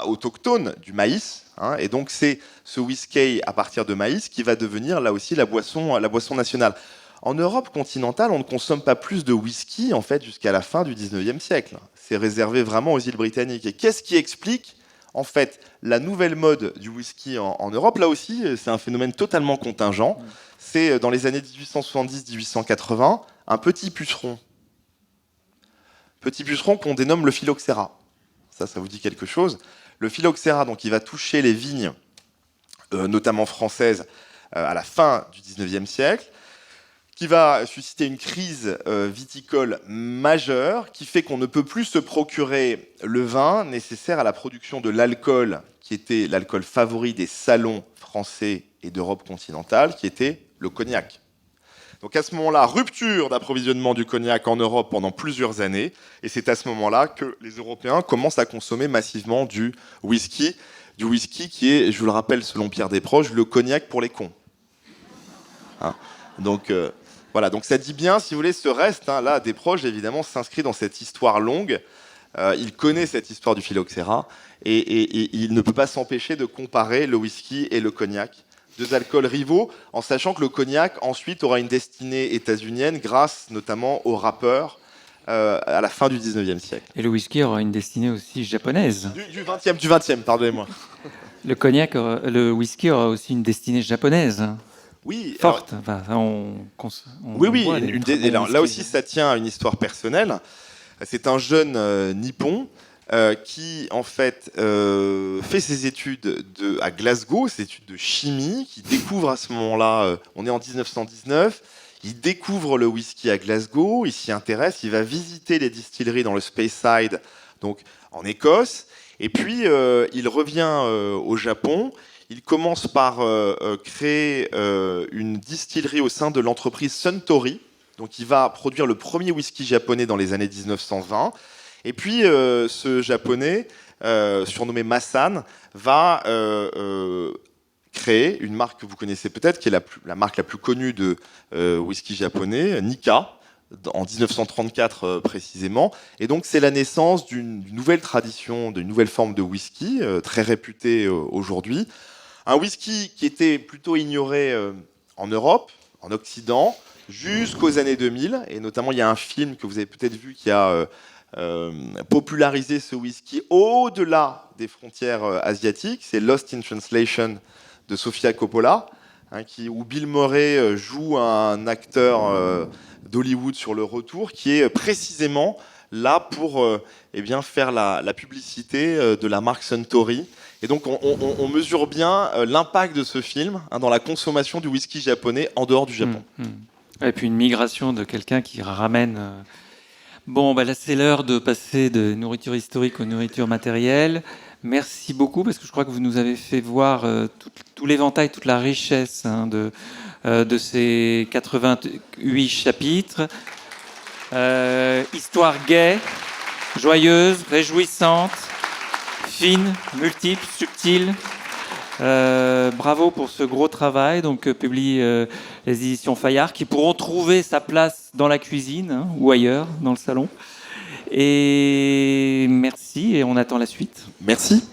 autochtone, du maïs. Et donc c'est ce whisky à partir de maïs qui va devenir là aussi la boisson nationale. En Europe continentale, on ne consomme pas plus de whisky en fait, jusqu'à la fin du 19e siècle. C'est réservé vraiment aux îles britanniques. Et qu'est-ce qui explique en fait la nouvelle mode du whisky en Europe ? Là aussi, c'est un phénomène totalement contingent. C'est dans les années 1870-1880, un petit puceron qu'on dénomme le phylloxéra. Ça vous dit quelque chose ? Le phylloxéra, donc, il va toucher les vignes, notamment françaises, à la fin du 19e siècle, qui va susciter une crise viticole majeure, qui fait qu'on ne peut plus se procurer le vin nécessaire à la production de l'alcool, qui était l'alcool favori des salons français et d'Europe continentale, qui était le cognac. Donc à ce moment-là, rupture d'approvisionnement du cognac en Europe pendant plusieurs années, et c'est à ce moment-là que les Européens commencent à consommer massivement du whisky qui est, je vous le rappelle, selon Pierre Desproges, le cognac pour les cons. Donc voilà, donc ça dit bien, si vous voulez, ce reste, là, Desproges, évidemment, s'inscrit dans cette histoire longue. Il connaît cette histoire du phylloxéra, et il ne peut pas s'empêcher de comparer le whisky et le cognac. Deux alcools rivaux, en sachant que le cognac ensuite aura une destinée états-unienne grâce notamment aux rappeurs à la fin du 19e siècle. Et le whisky aura une destinée aussi japonaise. Du 20e, pardonnez-moi. Le whisky aura aussi une destinée japonaise. Oui. Forte. Oui. Là aussi, ça tient à une histoire personnelle. C'est un jeune nippon qui en fait fait ses études à Glasgow, ses études de chimie, qui découvre à ce moment-là, on est en 1919, il découvre le whisky à Glasgow, il s'y intéresse, il va visiter les distilleries dans le Speyside, donc en Écosse, et puis il revient au Japon. Il commence par créer une distillerie au sein de l'entreprise Suntory, donc il va produire le premier whisky japonais dans les années 1920. Et puis, ce japonais, surnommé Masan, va créer une marque que vous connaissez peut-être, qui est la marque la plus connue de whisky japonais, Nikka, en 1934 précisément. Et donc, c'est la naissance d'une nouvelle tradition, d'une nouvelle forme de whisky, très réputée aujourd'hui. Un whisky qui était plutôt ignoré en Europe, en Occident, jusqu'aux années 2000. Et notamment, il y a un film que vous avez peut-être vu qui a popularisé ce whisky au-delà des frontières asiatiques. C'est Lost in Translation de Sofia Coppola, où Bill Murray joue un acteur d'Hollywood sur le retour, qui est précisément là pour faire la publicité de la marque Suntory. Et donc on mesure bien l'impact de ce film dans la consommation du whisky japonais en dehors du Japon. Et puis une migration de quelqu'un qui ramène... Bon, là c'est l'heure de passer de nourriture historique aux nourritures matérielles. Merci beaucoup, parce que je crois que vous nous avez fait voir tout l'éventail, toute la richesse de ces 88 chapitres. Histoire gaie, joyeuse, réjouissante, fine, multiple, subtile. Bravo pour ce gros travail, donc publie les éditions Fayard, qui pourront trouver sa place dans la cuisine, hein, ou ailleurs, dans le salon. Et merci, et on attend la suite. Merci.